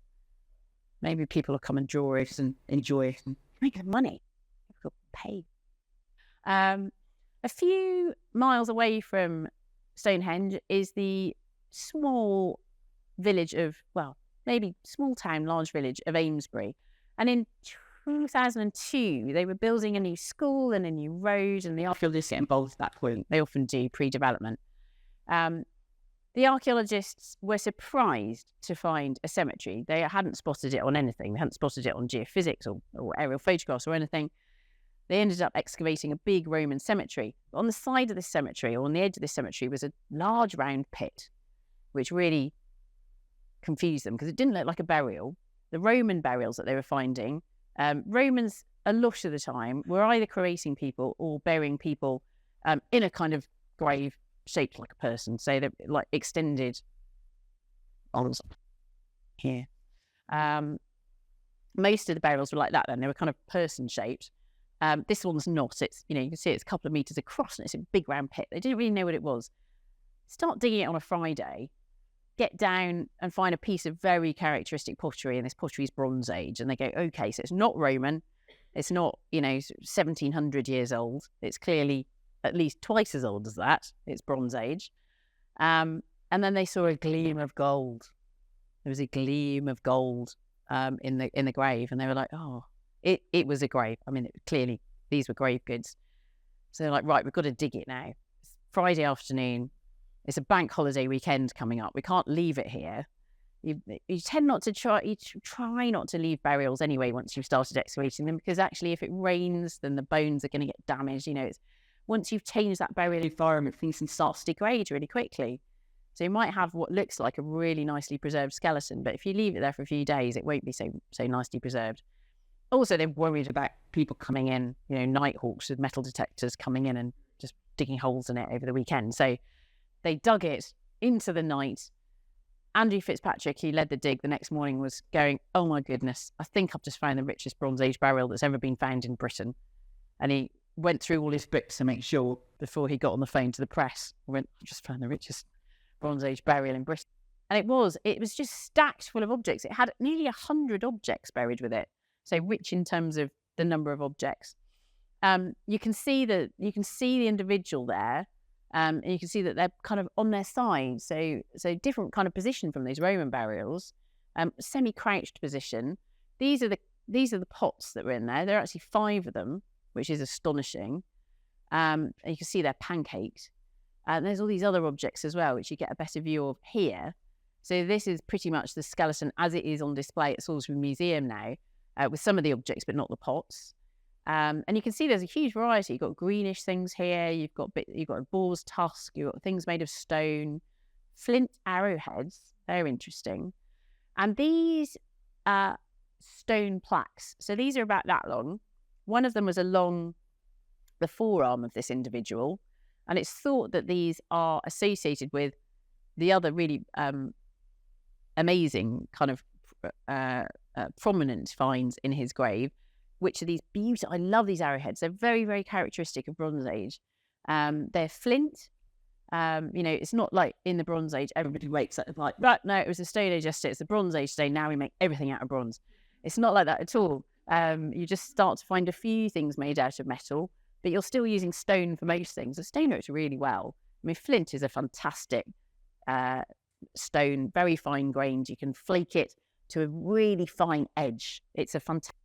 maybe people will come and draw it and enjoy it and make some money. People pay. A few miles away from Stonehenge is the small village of, well, maybe small town, large village of Amesbury. And in 2002, they were building a new school and a new road, and the archaeologists get involved at that point. They often do pre-development. The archaeologists were surprised to find a cemetery. They hadn't spotted it on anything. They hadn't spotted it on geophysics or aerial photographs or anything. They ended up excavating a big Roman cemetery. On the side of this cemetery, or on the edge of this cemetery, was a large round pit, which really confused them because it didn't look like a burial. The Roman burials that they were finding, Romans a lot of the time were either creating people or burying people in a kind of grave shaped like a person. So they're like extended arms here. Most of the burials were like that then. They were kind of person shaped. This one's not. It's, you can see it's a couple of meters across and it's a big round pit. They didn't really know what it was. Start digging it on a Friday, get down and find a piece of very characteristic pottery, and this pottery is Bronze Age. And they go, okay, so it's not Roman. It's not, 1700 years old. It's clearly at least twice as old as that. It's Bronze Age. And then they saw a gleam of gold. There was a gleam of gold in the grave. And they were like, oh, it was a grave. I mean, clearly these were grave goods. So they're like, right, we've got to dig it now. It's Friday afternoon. It's a bank holiday weekend coming up. We can't leave it here. You tend not to try not to leave burials anyway once you've started excavating them, because actually if it rains, then the bones are going to get damaged. It's once you've changed that burial environment, things can start to degrade really quickly. So you might have what looks like a really nicely preserved skeleton, but if you leave it there for a few days, it won't be so nicely preserved. Also, they're worried about people coming in, night hawks with metal detectors coming in and just digging holes in it over the weekend. So they dug it into the night. Andrew Fitzpatrick, who led the dig the next morning, was going, oh my goodness, I think I've just found the richest Bronze Age burial that's ever been found in Britain. And he went through all his books to make sure before he got on the phone to the press. He went, I just found the richest Bronze Age burial in Britain. And it was just stacked full of objects. It had nearly 100 objects buried with it. So rich in terms of the number of objects. You can see the individual there. And you can see that they're kind of on their side, so different kind of position from these Roman burials, semi-crouched position. These are the pots that were in there. There are actually 5 of them, which is astonishing. And you can see they're pancaked. And there's all these other objects as well, which you get a better view of here. So this is pretty much the skeleton as it is on display at Salisbury Museum now, with some of the objects, but not the pots. And you can see there's a huge variety. You've got greenish things here. You've got a boar's tusk. You've got things made of stone, flint arrowheads. They're interesting. And these stone plaques. So these are about that long. One of them was along the forearm of this individual, and it's thought that these are associated with the other really amazing kind of prominent finds in his grave, which are these beautiful. I love these arrowheads. They're very, very characteristic of Bronze Age. They're flint. It's not like in the Bronze Age, everybody wakes up like, right, no, it was the Stone Age yesterday, it's the Bronze Age today, now we make everything out of bronze. It's not like that at all. You just start to find a few things made out of metal, but you're still using stone for most things. The stone works really well. I mean, flint is a fantastic stone, very fine grained. You can flake it to a really fine edge. It's a fantastic.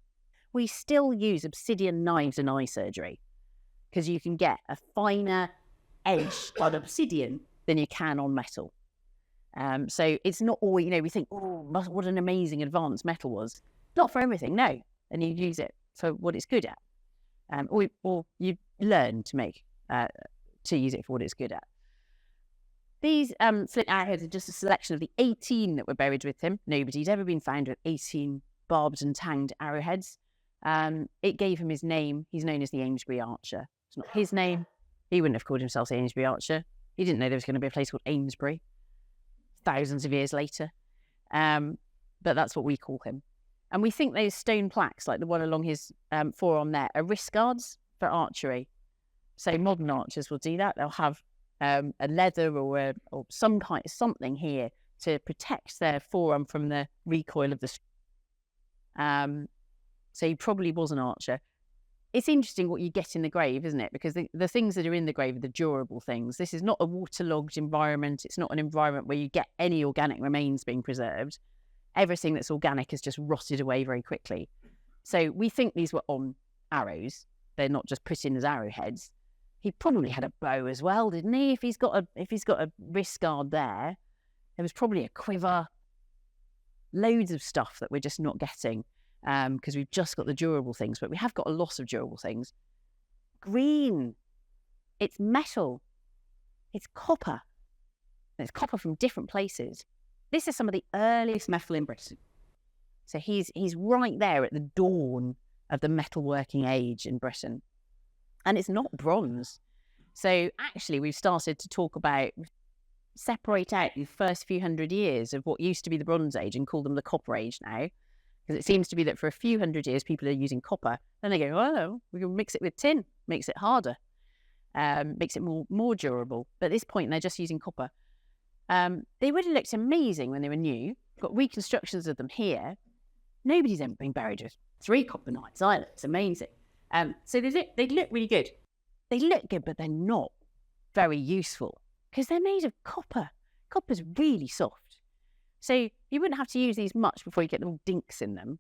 We still use obsidian knives in eye surgery because you can get a finer edge on obsidian than you can on metal. So it's not all, we think, oh, what an amazing advanced metal was. Not for everything, no. And you use it for what it's good at. Or you learn to use it for what it's good at. These flint arrowheads are just a selection of the 18 that were buried with him. Nobody's ever been found with 18 barbed and tanged arrowheads. It gave him his name. He's known as the Amesbury Archer. It's not his name. He wouldn't have called himself the Amesbury Archer. He didn't know there was going to be a place called Amesbury thousands of years later. But that's what we call him. And we think those stone plaques, like the one along his forearm there, are wrist guards for archery. So modern archers will do that. They'll have a leather or some kind of something here to protect their forearm from the recoil of the. So he probably was an archer. It's interesting what you get in the grave, isn't it? Because the things that are in the grave are the durable things. This is not a waterlogged environment. It's not an environment where you get any organic remains being preserved. Everything that's organic has just rotted away very quickly. So we think these were on arrows. They're not just put in as arrowheads. He probably had a bow as well, didn't he? If he's got a wrist guard there was probably a quiver. Loads of stuff that we're just not getting. Because we've just got the durable things, but we have got a lot of durable things. Green, it's metal, it's copper. It's copper from different places. This is some of the earliest metal in Britain. So he's right there at the dawn of the metalworking age in Britain. And it's not bronze. So actually we've started to separate out the first few hundred years of what used to be the Bronze Age and call them the Copper Age now. Because it seems to be that for a few hundred years, people are using copper. Then they go, oh, we can mix it with tin, makes it harder, makes it more durable. But at this point, they're just using copper. They would have looked amazing when they were new. Got reconstructions of them here. Nobody's ever been buried with 3 copper knives either. It's amazing. So they look really good. They look good, but they're not very useful because they're made of copper. Copper's really soft. So you wouldn't have to use these much before you get little dinks in them.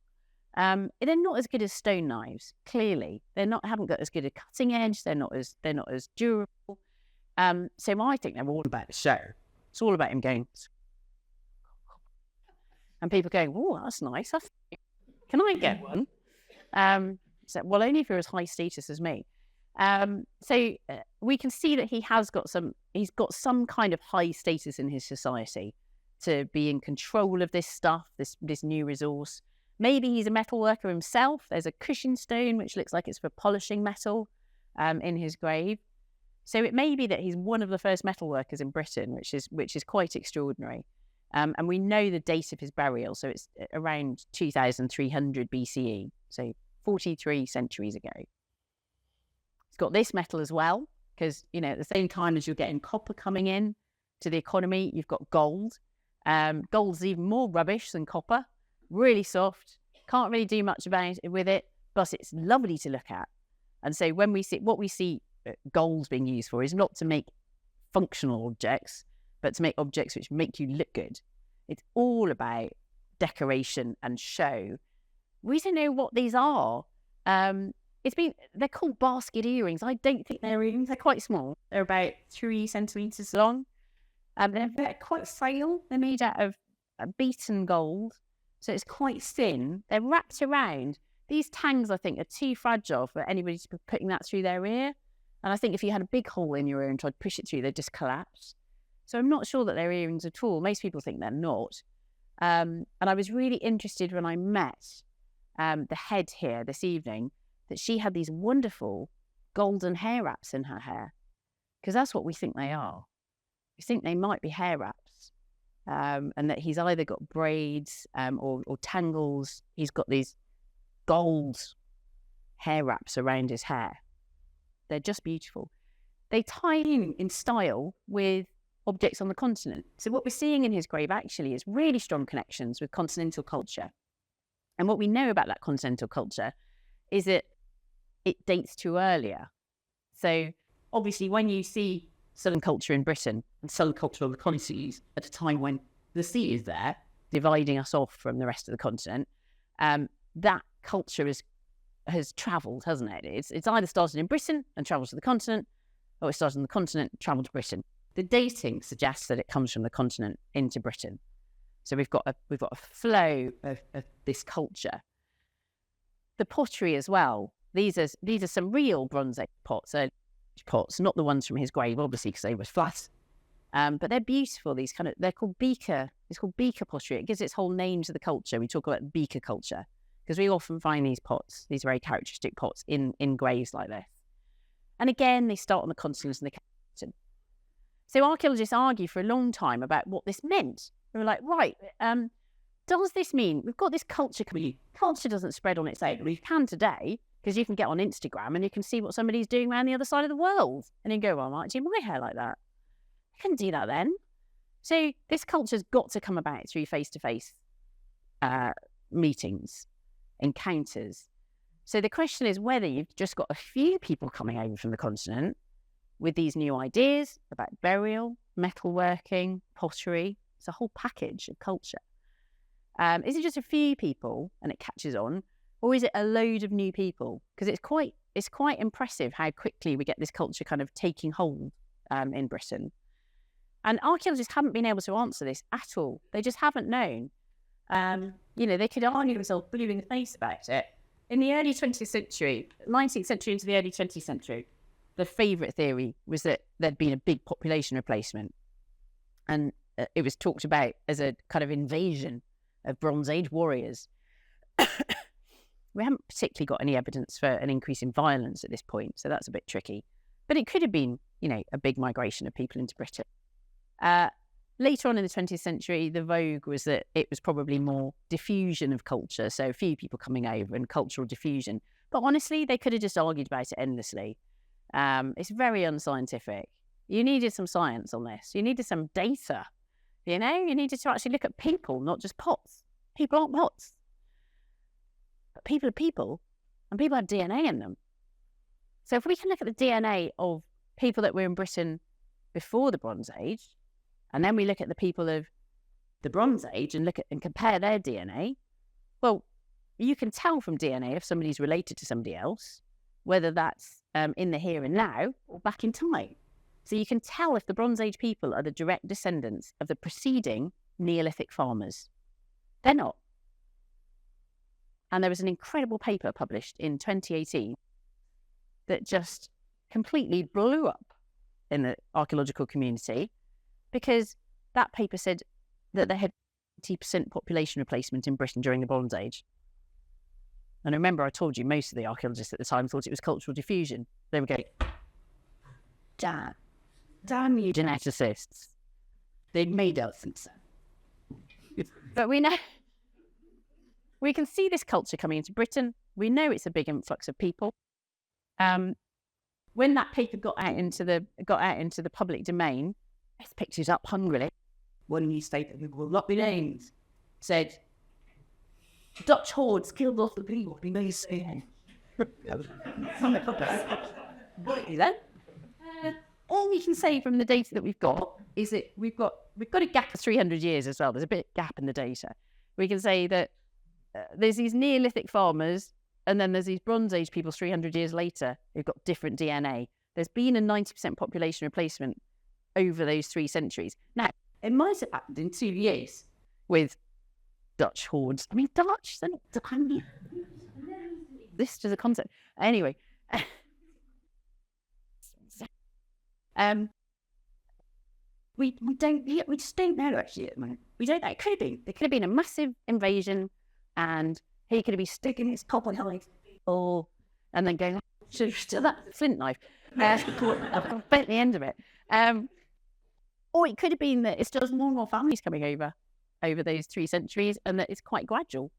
They're not as good as stone knives. Clearly, haven't got as good a cutting edge. They're not as durable. So I think they're all about the show. It's all about him going, and people going, "Oh, that's nice. Can I get one?" So only if you're as high status as me. So we can see that he's got some kind of high status in his society to be in control of this stuff, this new resource. Maybe he's a metal worker himself. There's a cushion stone, which looks like it's for polishing metal in his grave. So it may be that he's one of the first metal workers in Britain, which is quite extraordinary. And we know the date of his burial. So it's around 2300 BCE, so 43 centuries ago. He's got this metal as well, because, at the same time as you're getting copper coming in to the economy, you've got gold. Gold's even more rubbish than copper, really soft, can't really do much with it, but it's lovely to look at. And so when we see gold being used for is not to make functional objects, but to make objects which make you look good. It's all about decoration and show. We don't know what these are. They're called basket earrings. I don't think they're earrings. They're quite small. They're about 3 centimetres long. They're quite frail. They're made out of beaten gold, so it's quite thin. They're wrapped around these tangs, I think, are too fragile for anybody to be putting that through their ear. And I think if you had a big hole in your ear and tried to push it through, they'd just collapse. So I'm not sure that they're earrings at all. Most people think they're not. And I was really interested when I met the head here this evening, that she had these wonderful golden hair wraps in her hair, because that's what we think they are. We think they might be hair wraps, and that he's either got braids or tangles. He's got these gold hair wraps around his hair. They're just beautiful. They tie in style with objects on the continent. So what we're seeing in his grave actually is really strong connections with continental culture. And what we know about that continental culture is that it dates to earlier. So obviously when you see southern culture in Britain and southern culture on the continent at a time when the sea is there, dividing us off from the rest of the continent, that culture has travelled, hasn't it? It's either started in Britain and travelled to the continent, or it started on the continent and travelled to Britain. The dating suggests that it comes from the continent into Britain. So we've got a flow of this culture. The pottery as well. These are some real Bronze Age pots, not the ones from his grave, obviously, because they were flat. But they're beautiful. They're called beaker. It's called beaker pottery. It gives its whole name to the culture. We talk about beaker culture because we often find these pots, these very characteristic pots, in graves like this. And again, they start on the continent and the continent. So archaeologists argue for a long time about what this meant. They were like, right, does this mean we've got this culture coming? Culture doesn't spread on its own. We can today, because you can get on Instagram and you can see what somebody's doing around the other side of the world. And you go, well, I might do my hair like that. I couldn't do that then. So this culture's got to come about through face-to-face meetings, encounters. So the question is whether you've just got a few people coming over from the continent with these new ideas about burial, metalworking, pottery. It's a whole package of culture. Is it just a few people and it catches on, or is it a load of new people? Because it's quite impressive how quickly we get this culture kind of taking hold in Britain. And archaeologists haven't been able to answer this at all. They just haven't known. They could argue themselves blue in the face about it. In the early 20th century, 19th century into the early 20th century, the favourite theory was that there'd been a big population replacement. And it was talked about as a kind of invasion of Bronze Age warriors. We haven't particularly got any evidence for an increase in violence at this point, so that's a bit tricky. But it could have been, a big migration of people into Britain. Later on in the 20th century, the vogue was that it was probably more diffusion of culture, so a few people coming over and cultural diffusion. But honestly, they could have just argued about it endlessly. It's very unscientific. You needed some science on this. You needed some data. You needed to actually look at people, not just pots. People aren't pots. But people are people, and people have DNA in them. So if we can look at the DNA of people that were in Britain before the Bronze Age, and then we look at the people of the Bronze Age and look at and compare their DNA, well, you can tell from DNA if somebody's related to somebody else, whether that's in the here and now or back in time. So you can tell if the Bronze Age people are the direct descendants of the preceding Neolithic farmers. They're not. And there was an incredible paper published in 2018 that just completely blew up in the archaeological community, because that paper said that they had 80% population replacement in Britain during the Bronze Age. And remember, I told you most of the archaeologists at the time thought it was cultural diffusion. They would go, damn you geneticists. They'd made us think so. But we know, we can see this culture coming into Britain. We know it's a big influx of people. When that paper got out into the public domain, I picked it up hungrily. One newspaper, who will not be named, said, Dutch hordes killed off the people we may say. All we can say from the data that we've got is that we've got a gap of 300 years as well. There's a bit gap in the data. We can say that there's these Neolithic farmers, and then there's these Bronze Age people 300 years later who've got different DNA. There's been a 90% population replacement over those 3 centuries. Now, it might have happened in 2 years with Dutch hordes. I mean, Dutch, they're not Dutch. this as a concept. Anyway, we just don't know actually at the moment. We don't know. It could have been a massive invasion, and he could have been sticking his copper helmet people and then going to that flint knife. I've bent the end of it. Or it could have been that it's just more and more families coming over those 3 centuries, and that it's quite gradual.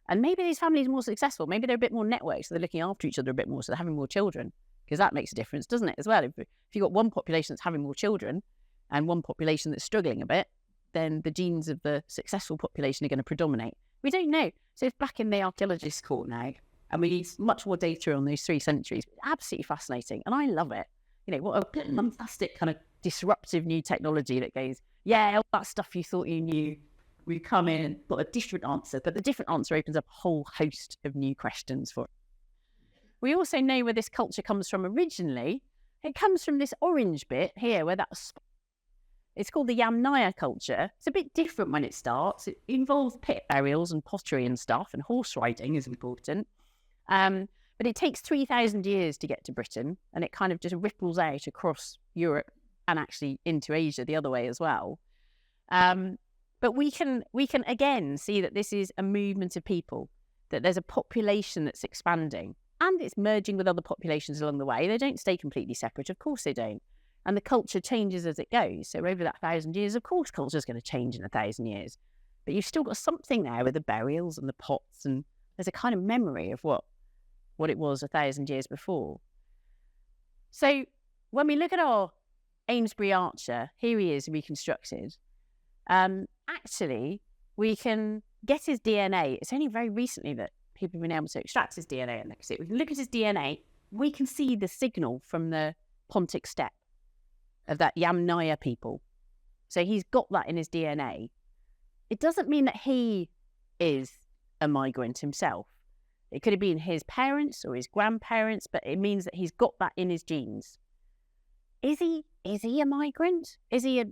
And maybe these families are more successful. Maybe they're a bit more networked, so they're looking after each other a bit more, so they're having more children, because that makes a difference, doesn't it, as well? If you've got one population that's having more children and one population that's struggling a bit, then the genes of the successful population are going to predominate. We don't know. So it's back in the archaeologist's court now, and we need much more data on those 3 centuries. Absolutely fascinating, and I love it. What a fantastic kind of disruptive new technology that goes, yeah, all that stuff you thought you knew, we come in and got a different answer, but the different answer opens up a whole host of new questions for it. We also know where this culture comes from originally. It comes from this orange bit here, where that's, it's called the Yamnaya culture. It's a bit different when it starts. It involves pit burials and pottery and stuff, and horse riding is important. But it takes 3,000 years to get to Britain, and it kind of just ripples out across Europe and actually into Asia the other way as well. But we can again see that this is a movement of people, that there's a population that's expanding, and it's merging with other populations along the way. They don't stay completely separate, of course they don't. And the culture changes as it goes. So over that 1,000 years, of course, culture is going to change in 1,000 years. But you've still got something there with the burials and the pots, and there's a kind of memory of what it was 1,000 years before. So when we look at our Amesbury Archer, here he is reconstructed. Actually, we can get his DNA. It's only very recently that people have been able to extract his DNA and look at it. We can look at his DNA. We can see the signal from the Pontic steppe of that Yamnaya people. So he's got that in his DNA. It doesn't mean that he is a migrant himself. It could have been his parents or his grandparents, but it means that he's got that in his genes. Is he a migrant? Has he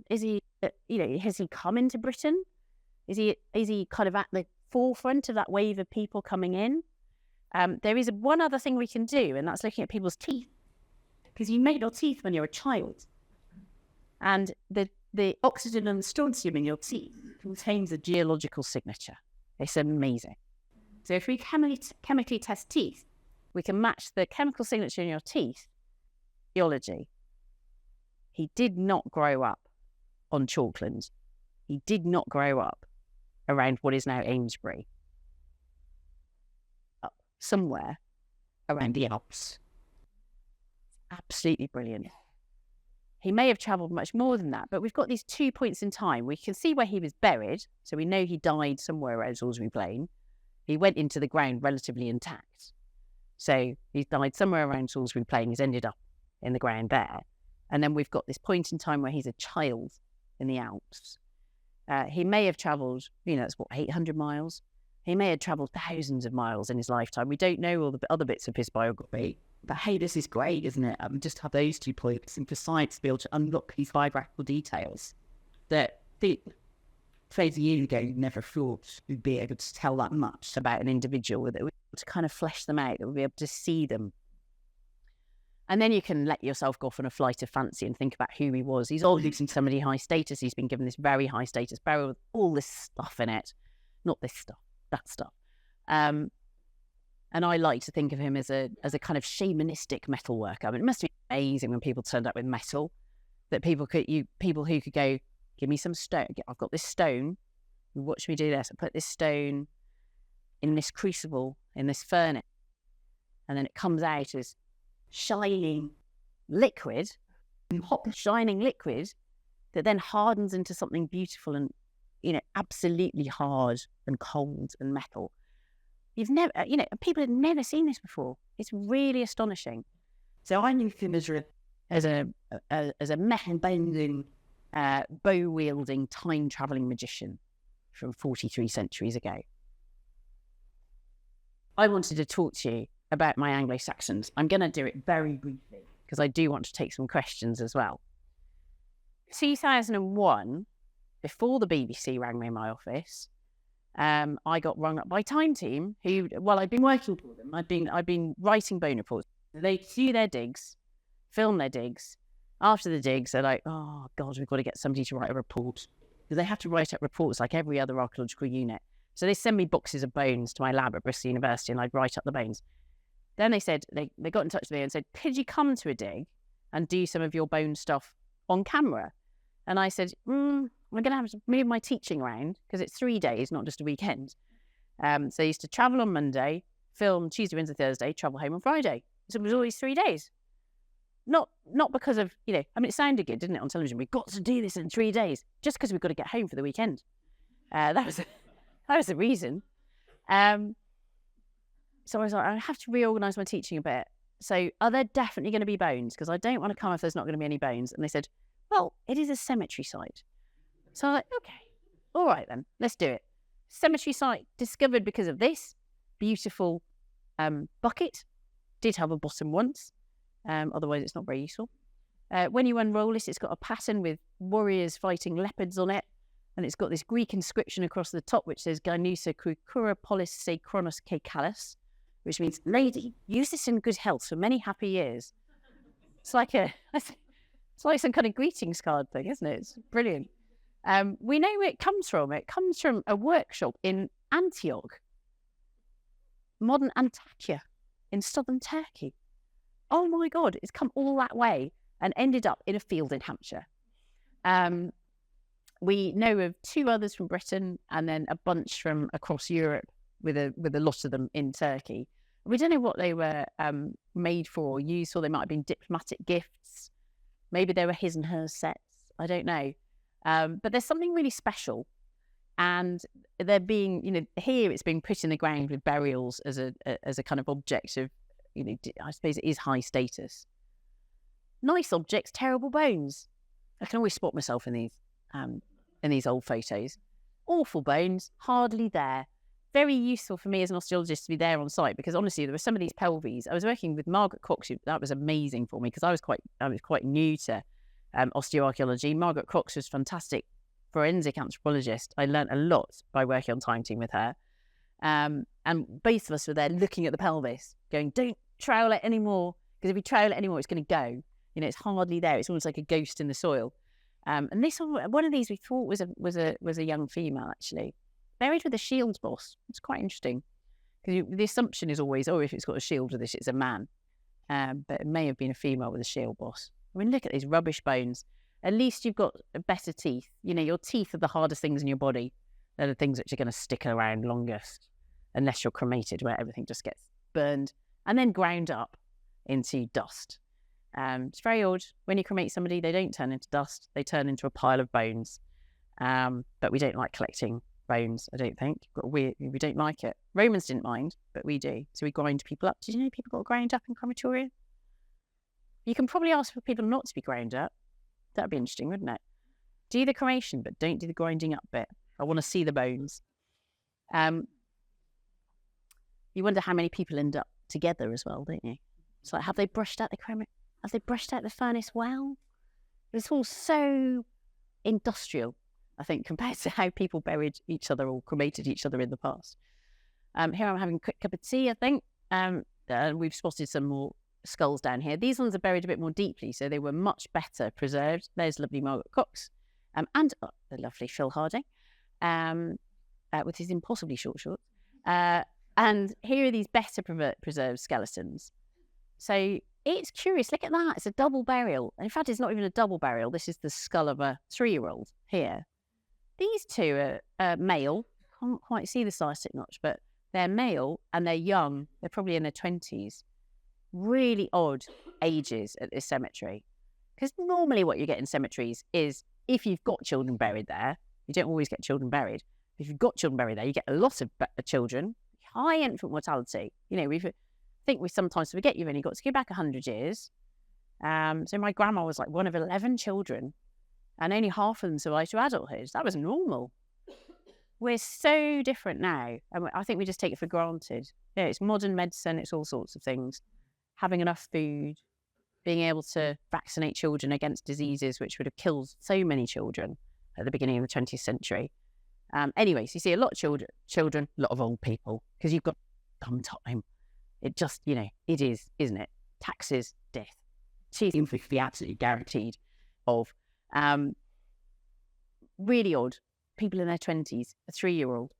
come into Britain? Is he kind of at the forefront of that wave of people coming in? There is one other thing we can do, and that's looking at people's teeth, because you make your teeth when you're a child, and the oxygen and the strontium in your teeth contains a geological signature. It's amazing. So if we chemically test teeth, we can match the chemical signature in your teeth. Geology. He did not grow up on Chalklands. He did not grow up around what is now Amesbury. Up somewhere around the Alps. Absolutely brilliant. He may have travelled much more than that, but we've got these 2 points in time. We can see where he was buried, so we know he died somewhere around Salisbury Plain. He went into the ground relatively intact. So he's died somewhere around Salisbury Plain. He's ended up in the ground there. And then we've got this point in time where he's a child in the Alps. He may have travelled, it's 800 miles? He may have travelled thousands of miles in his lifetime. We don't know all the other bits of his biography. But hey, this is great, isn't it? Just have those 2 points, and for science to be able to unlock these biographical details that 30 years ago you never thought we'd be able to tell that much about an individual, that we'd be able to kind of flesh them out, that we'd be able to see them. And then you can let yourself go off on a flight of fancy and think about who he was. He's obviously somebody high status. He's been given this very high status burial with all this stuff in it. Not this stuff, that stuff. And I like to think of him as a kind of shamanistic metal worker. I mean, it must be amazing when people turned up with metal, that people who could go, give me some stone. I've got this stone. Watch me do this. I put this stone in this crucible, in this furnace, and then it comes out as shining liquid, hot shining liquid, that then hardens into something beautiful and, absolutely hard and cold and metal. You've never, people had never seen this before. It's really astonishing. So I knew him as a metal-bending, bow-wielding, time-travelling magician from 43 centuries ago. I wanted to talk to you about my Anglo-Saxons. I'm going to do it very briefly because I do want to take some questions as well. 2001, before the BBC rang me in my office, I got rung up by Time Team, who, well, I'd been working for them. I'd been writing bone reports. They do their digs, film their digs. After the digs, they're like, oh God, we've got to get somebody to write a report, because they have to write up reports like every other archaeological unit. So they send me boxes of bones to my lab at Bristol University, and I'd write up the bones. Then they said, they got in touch with me and said, could you come to a dig and do some of your bone stuff on camera? And I said, I'm going to have to move my teaching around, because it's 3 days, not just a weekend. So I used to travel on Monday, film Tuesday, Wednesday, Thursday, travel home on Friday. So it was always 3 days. Not because of, I mean, it sounded good, didn't it, on television? We've got to do this in 3 days, just because we've got to get home for the weekend. That was the reason. So I was like, I have to reorganise my teaching a bit. So are there definitely going to be bones? Because I don't want to come if there's not going to be any bones. And they said, well, it is a cemetery site. So I was like, okay, all right then, let's do it. Cemetery site discovered because of this beautiful bucket. Did have a bottom once. Otherwise, it's not very useful. When you unroll it, it's got a pattern with warriors fighting leopards on it. And it's got this Greek inscription across the top, which says Gynusa Kukura Polis Se Kronos Ke Kalis, which means, lady, use this in good health for many happy years. It's like some kind of greetings card thing, isn't it? It's brilliant. We know where it comes from. It comes from a workshop in Antioch, modern Antakya, in southern Turkey. Oh my God, it's come all that way and ended up in a field in Hampshire. We know of 2 others from Britain, and then a bunch from across Europe, with a lot of them in Turkey. We don't know what they were made for or used for. They might have been diplomatic gifts. Maybe they were his and her sets. I don't know. But there's something really special. And they're being, here it's being put in the ground with burials as a kind of object of, I suppose it is high status. Nice objects, terrible bones. I can always spot myself in these old photos. Awful bones, hardly there. Very useful for me as an osteologist to be there on site, because honestly, there were some of these pelvies. I was working with Margaret Cox. That was amazing for me, because I was quite new to osteoarchaeology. Margaret Cox was fantastic forensic anthropologist. I learnt a lot by working on Time Team with her. And both of us were there looking at the pelvis, going, don't trowel it anymore, because if we trowel it anymore, it's going to go. It's hardly there. It's almost like a ghost in the soil. And this one of these we thought was a young female, actually, buried with a shield boss. It's quite interesting, because the assumption is always, if it's got a shield with it, it's a man. But it may have been a female with a shield boss. I mean, look at these rubbish bones. At least you've got better teeth. Your teeth are the hardest things in your body. They're the things which are going to stick around longest, unless you're cremated, where everything just gets burned and then ground up into dust. It's very odd. When you cremate somebody, they don't turn into dust. They turn into a pile of bones. But we don't like collecting bones, I don't think. We don't like it. Romans didn't mind, but we do. So we grind people up. Did you know people got ground up in crematoria? You can probably ask for people not to be ground up. That'd be interesting, wouldn't it? Do the cremation, but don't do the grinding up bit. I want to see the bones. You wonder how many people end up together as well, don't you? It's like, have they brushed out the Have they brushed out the furnace well? It's all so industrial, I think, compared to how people buried each other or cremated each other in the past. Here I'm having a quick cup of tea, I think. We've spotted some more skulls down here. These ones are buried a bit more deeply, so they were much better preserved. There's lovely Margaret Cox, and the lovely Phil Harding, with his impossibly short shorts. And here are these better preserved skeletons. So it's curious. Look at that. It's a double burial. In fact, it's not even a double burial. This is the skull of a 3-year-old here. These 2 are male. Can't quite see the cystic notch, but they're male and they're young. They're probably in their 20s. Really odd ages at this cemetery. Because normally what you get in cemeteries is, if you've got children buried there, you don't always get children buried. If you've got children buried there, you get a lot of children, high infant mortality. I think we sometimes forget you've only got to go back 100 years. So my grandma was like one of 11 children, and only half of them survived to adulthood. That was normal. We're so different now, and I think we just take it for granted. It's modern medicine, it's all sorts of things. Having enough food, being able to vaccinate children against diseases which would have killed so many children at the beginning of the 20th century. Anyway, so you see a lot of children, a lot of old people, because you've got some time. It just, it is, isn't it? Taxes, death. She seems to be absolutely guaranteed of. Really odd. People in their 20s, a 3-year-old,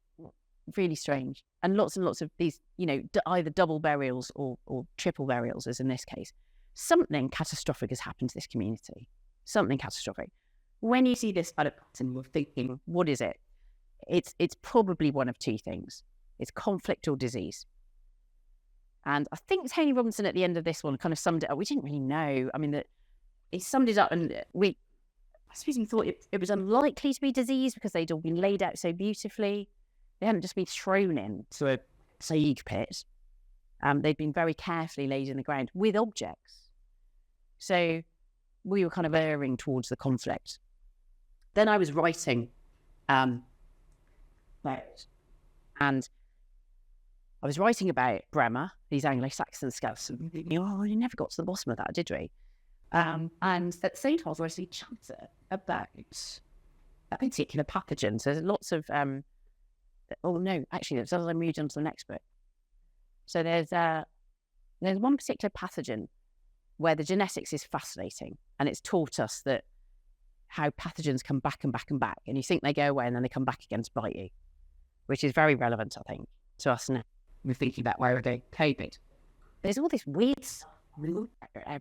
really strange. And lots of these, either double burials or triple burials, as in this case. Something catastrophic has happened to this community. Something catastrophic. When you see this kind of pattern, you're thinking, what is it? It's probably one of two things. It's conflict or disease. And I think Tony Robinson at the end of this one kind of summed it up. We didn't really know. I mean, he summed it up, and I suppose he thought it was unlikely to be disease because they'd all been laid out so beautifully. They hadn't just been thrown into a plague pit. They'd been very carefully laid in the ground with objects. So we were kind of erring towards the conflict. Then I was writing and I was writing about Bremer, these Anglo-Saxon scouts. We never got to the bottom of that, did we? And at the same time, I was writing a chapter about a particular pathogen. So there's lots of, as I moved on to the next book. So there's one particular pathogen where the genetics is fascinating, and it's taught us that how pathogens come back and back and back, and you think they go away and then they come back again to bite you, which is very relevant, I think, to us now. We're thinking about where we're going COVID. There's all this weird,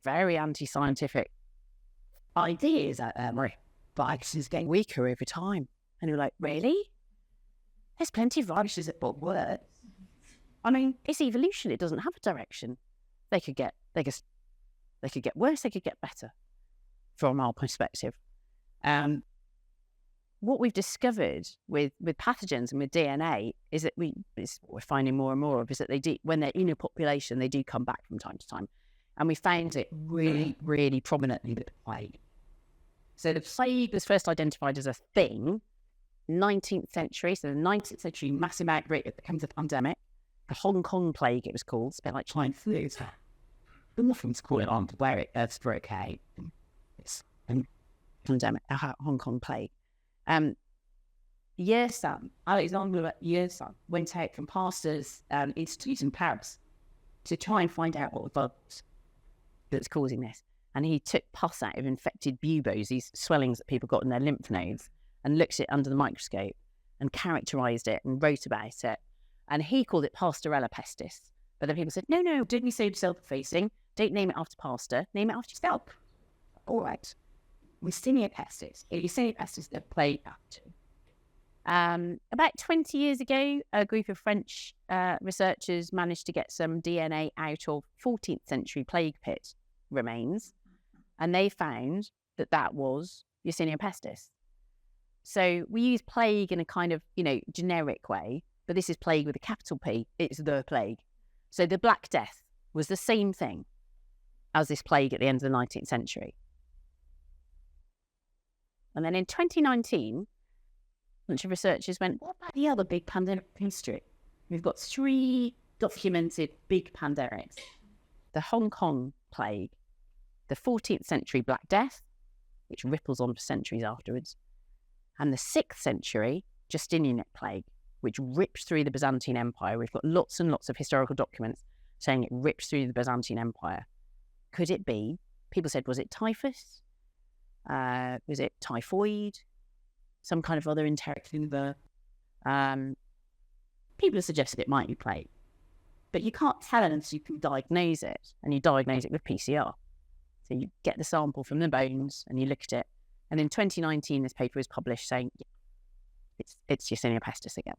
very anti-scientific ideas out there where viruses getting weaker over time. And you're like, really? There's plenty of viruses that got worse. I mean, it's evolution. It doesn't have a direction. They could get worse. They could get better from our perspective. What we've discovered with pathogens and with DNA is that what we're finding more and more of is that when they're in a population, they do come back from time to time. And we found it really, really prominently with the plague. So the plague was first identified as a thing, 19th century. So the 19th century massive outbreak that becomes a pandemic. The Hong Kong plague, it was called. It's a bit like China flu. But nothing to call it on where it broke out. It's a pandemic, a Hong Kong plague. Alexander Yersin went out from Pasteur's Institute in Paris to try and find out what was that's causing this. And he took pus out of infected buboes, these swellings that people got in their lymph nodes, and looked at it under the microscope and characterised it and wrote about it. And he called it Pasteurella pestis. But then people said, no, didn't you say self-effacing? Don't name it after Pasteur, name it after yourself. All right. Yersinia pestis. Yersinia pestis, the plague pathogen. About 20 years ago, a group of French researchers managed to get some DNA out of 14th century plague pit remains, and they found that was Yersinia pestis. So we use plague in a kind of, generic way, but this is plague with a capital P. It's the plague. So the Black Death was the same thing as this plague at the end of the 19th century. And then in 2019, a bunch of researchers went, what about the other big pandemic history? We've got 3 documented big pandemics. The Hong Kong plague, the 14th century Black Death, which ripples on for centuries afterwards, and the 6th century Justinianate plague, which rips through the Byzantine Empire. We've got lots and lots of historical documents saying it rips through the Byzantine Empire. Could it be? People said, was it typhus? Was it typhoid? Some kind of other enteric fever? People have suggested it might be plague. But you can't tell unless you can diagnose it, and you diagnose it with PCR. So you get the sample from the bones and you look at it. And in 2019, this paper was published saying, it's Yersinia pestis again.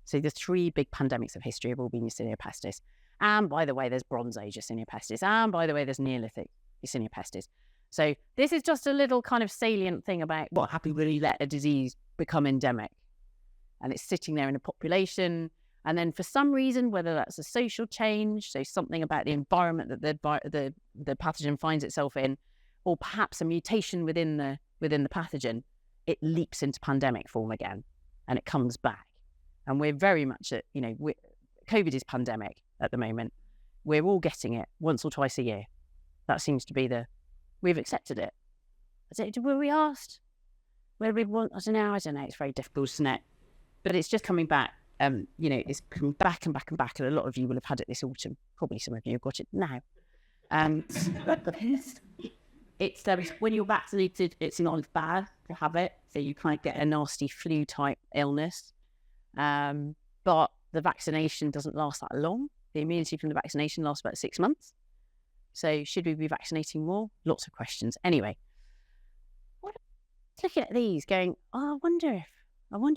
So the 3 big pandemics of history have all been Yersinia pestis. And by the way, there's Bronze Age Yersinia pestis. And by the way, there's Neolithic Yersinia pestis. So this is just a little kind of salient thing about what happens when you let a disease become endemic. And it's sitting there in a population. And then for some reason, whether that's a social change, so something about the environment that the pathogen finds itself in, or perhaps a mutation within the pathogen, it leaps into pandemic form again, and it comes back. And we're very much at, COVID is pandemic at the moment. We're all getting it once or twice a year. That seems to be we've accepted it. Were we asked? Whether we want, I don't know. It's very difficult, isn't it? But it's just coming back. It's coming back and back and back, and a lot of you will have had it this autumn. Probably some of you have got it now. It's when you're vaccinated, it's not as bad to have it, so you can't get a nasty flu type illness. But the vaccination doesn't last that long. The immunity from the vaccination lasts about 6 months. So should we be vaccinating more? Lots of questions. Anyway, looking at these, going, I wonder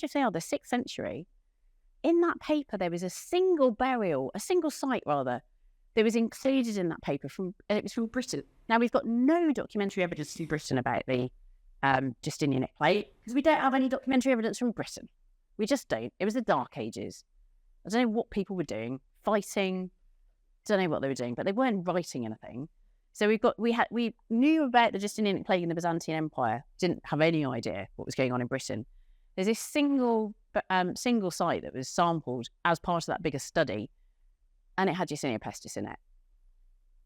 if they are the 6th century. In that paper, there was a single site rather, that was included in that paper it was from Britain. Now, we've got no documentary evidence in Britain about the Justinianic plague, because we don't have any documentary evidence from Britain. We just don't. It was the Dark Ages. I don't know what people were doing, fighting. Don't know what they were doing, but they weren't writing anything. So we knew about the Justinianic plague in the Byzantine Empire. Didn't have any idea what was going on in Britain. There's this single site that was sampled as part of that bigger study, and it had Yersinia pestis in it.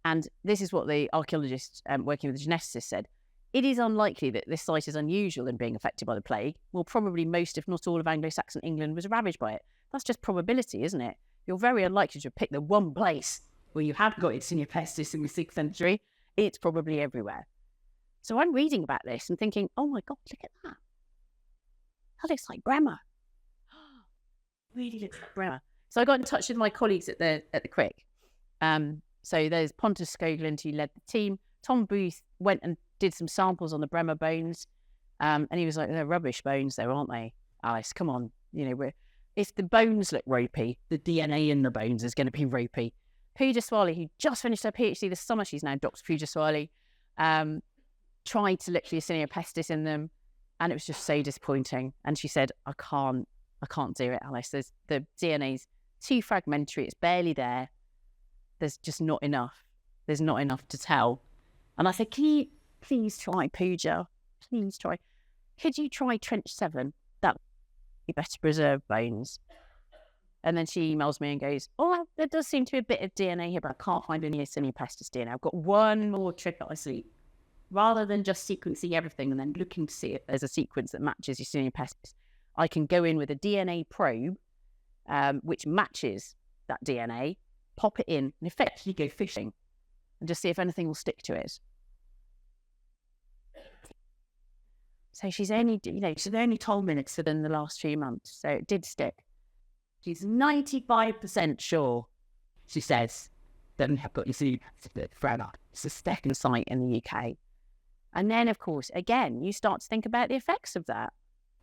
And this is what the archaeologist working with the geneticists said. It is unlikely that this site is unusual in being affected by the plague. Well, probably most, if not all, of Anglo-Saxon England was ravaged by it. That's just probability, isn't it? You're very unlikely to pick the one place where you have got Yersinia pestis in the 6th century. It's probably everywhere. So I'm reading about this and thinking, oh my God, look at that. That looks like Bremer. Really looks like Bremer. So I got in touch with my colleagues at the Crick. So there's Pontus Skoglund, who led the team. Tom Booth went and did some samples on the Bremer bones. And he was like, they're rubbish bones though, aren't they? Alice, come on. If the bones look ropey, the DNA in the bones is going to be ropey. Pooja Swali, who just finished her PhD this summer, she's now Dr. Pooja Swali, tried to look for Yersinia pestis in them, and it was just so disappointing. And she said, I can't do it, Alice. The DNA's too fragmentary, it's barely there. There's just not enough. There's not enough to tell. And I said, can you please try, Pooja? Please try. Could you try Trench 7? That would be better preserved bones. And then she emails me and goes, oh, there does seem to be a bit of DNA here, but I can't find any Yersinia pestis DNA. I've got one more trick up my sleeve. Rather than just sequencing everything and then looking to see if there's a sequence that matches Yersinia pestis, I can go in with a DNA probe, which matches that DNA, pop it in, and effectively go fishing and just see if anything will stick to it. So she's only 12 minutes within the last few months, so it did stick. She's 95% sure, she says, that we have got Yersinia pestis forever. It's the 2nd site in the UK. And then, of course, again, you start to think about the effects of that.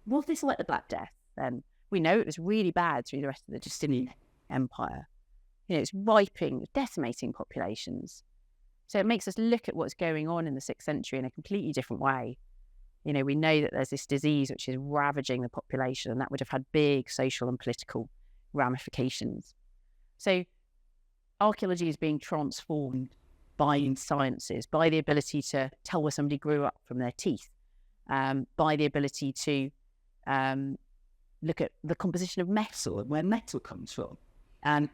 Was this like the Black Death? Then we know it was really bad through the rest of the Justinian Empire. It's wiping, decimating populations. So it makes us look at what's going on in the 6th century in a completely different way. We know that there's this disease which is ravaging the population, and that would have had big social and political ramifications. So archaeology is being transformed by sciences, by the ability to tell where somebody grew up from their teeth, by the ability to look at the composition of metal and where metal comes from,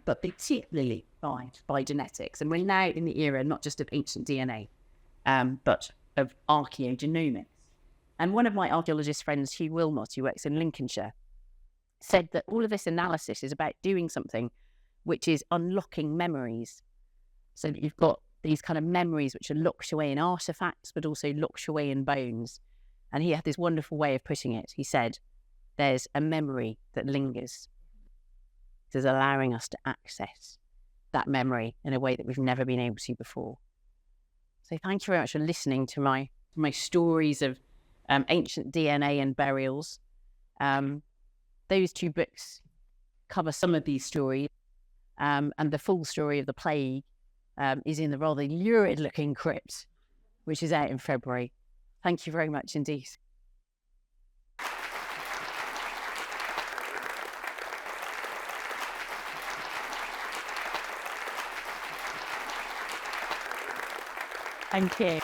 but particularly by genetics. And we're now in the era not just of ancient DNA, but of archaeogenomics. And one of my archaeologist friends, Hugh Wilmot, who works in Lincolnshire, said that all of this analysis is about doing something which is unlocking memories. So that you've got these kind of memories which are locked away in artifacts, but also locked away in bones. And he had this wonderful way of putting it. He said, there's a memory that lingers. It is allowing us to access that memory in a way that we've never been able to before. So thank you very much for listening to my stories of ancient DNA and burials. Those 2 books cover some of these stories, and the full story of the plague is in the rather lurid-looking crypt, which is out in February. Thank you very much indeed. Thank you.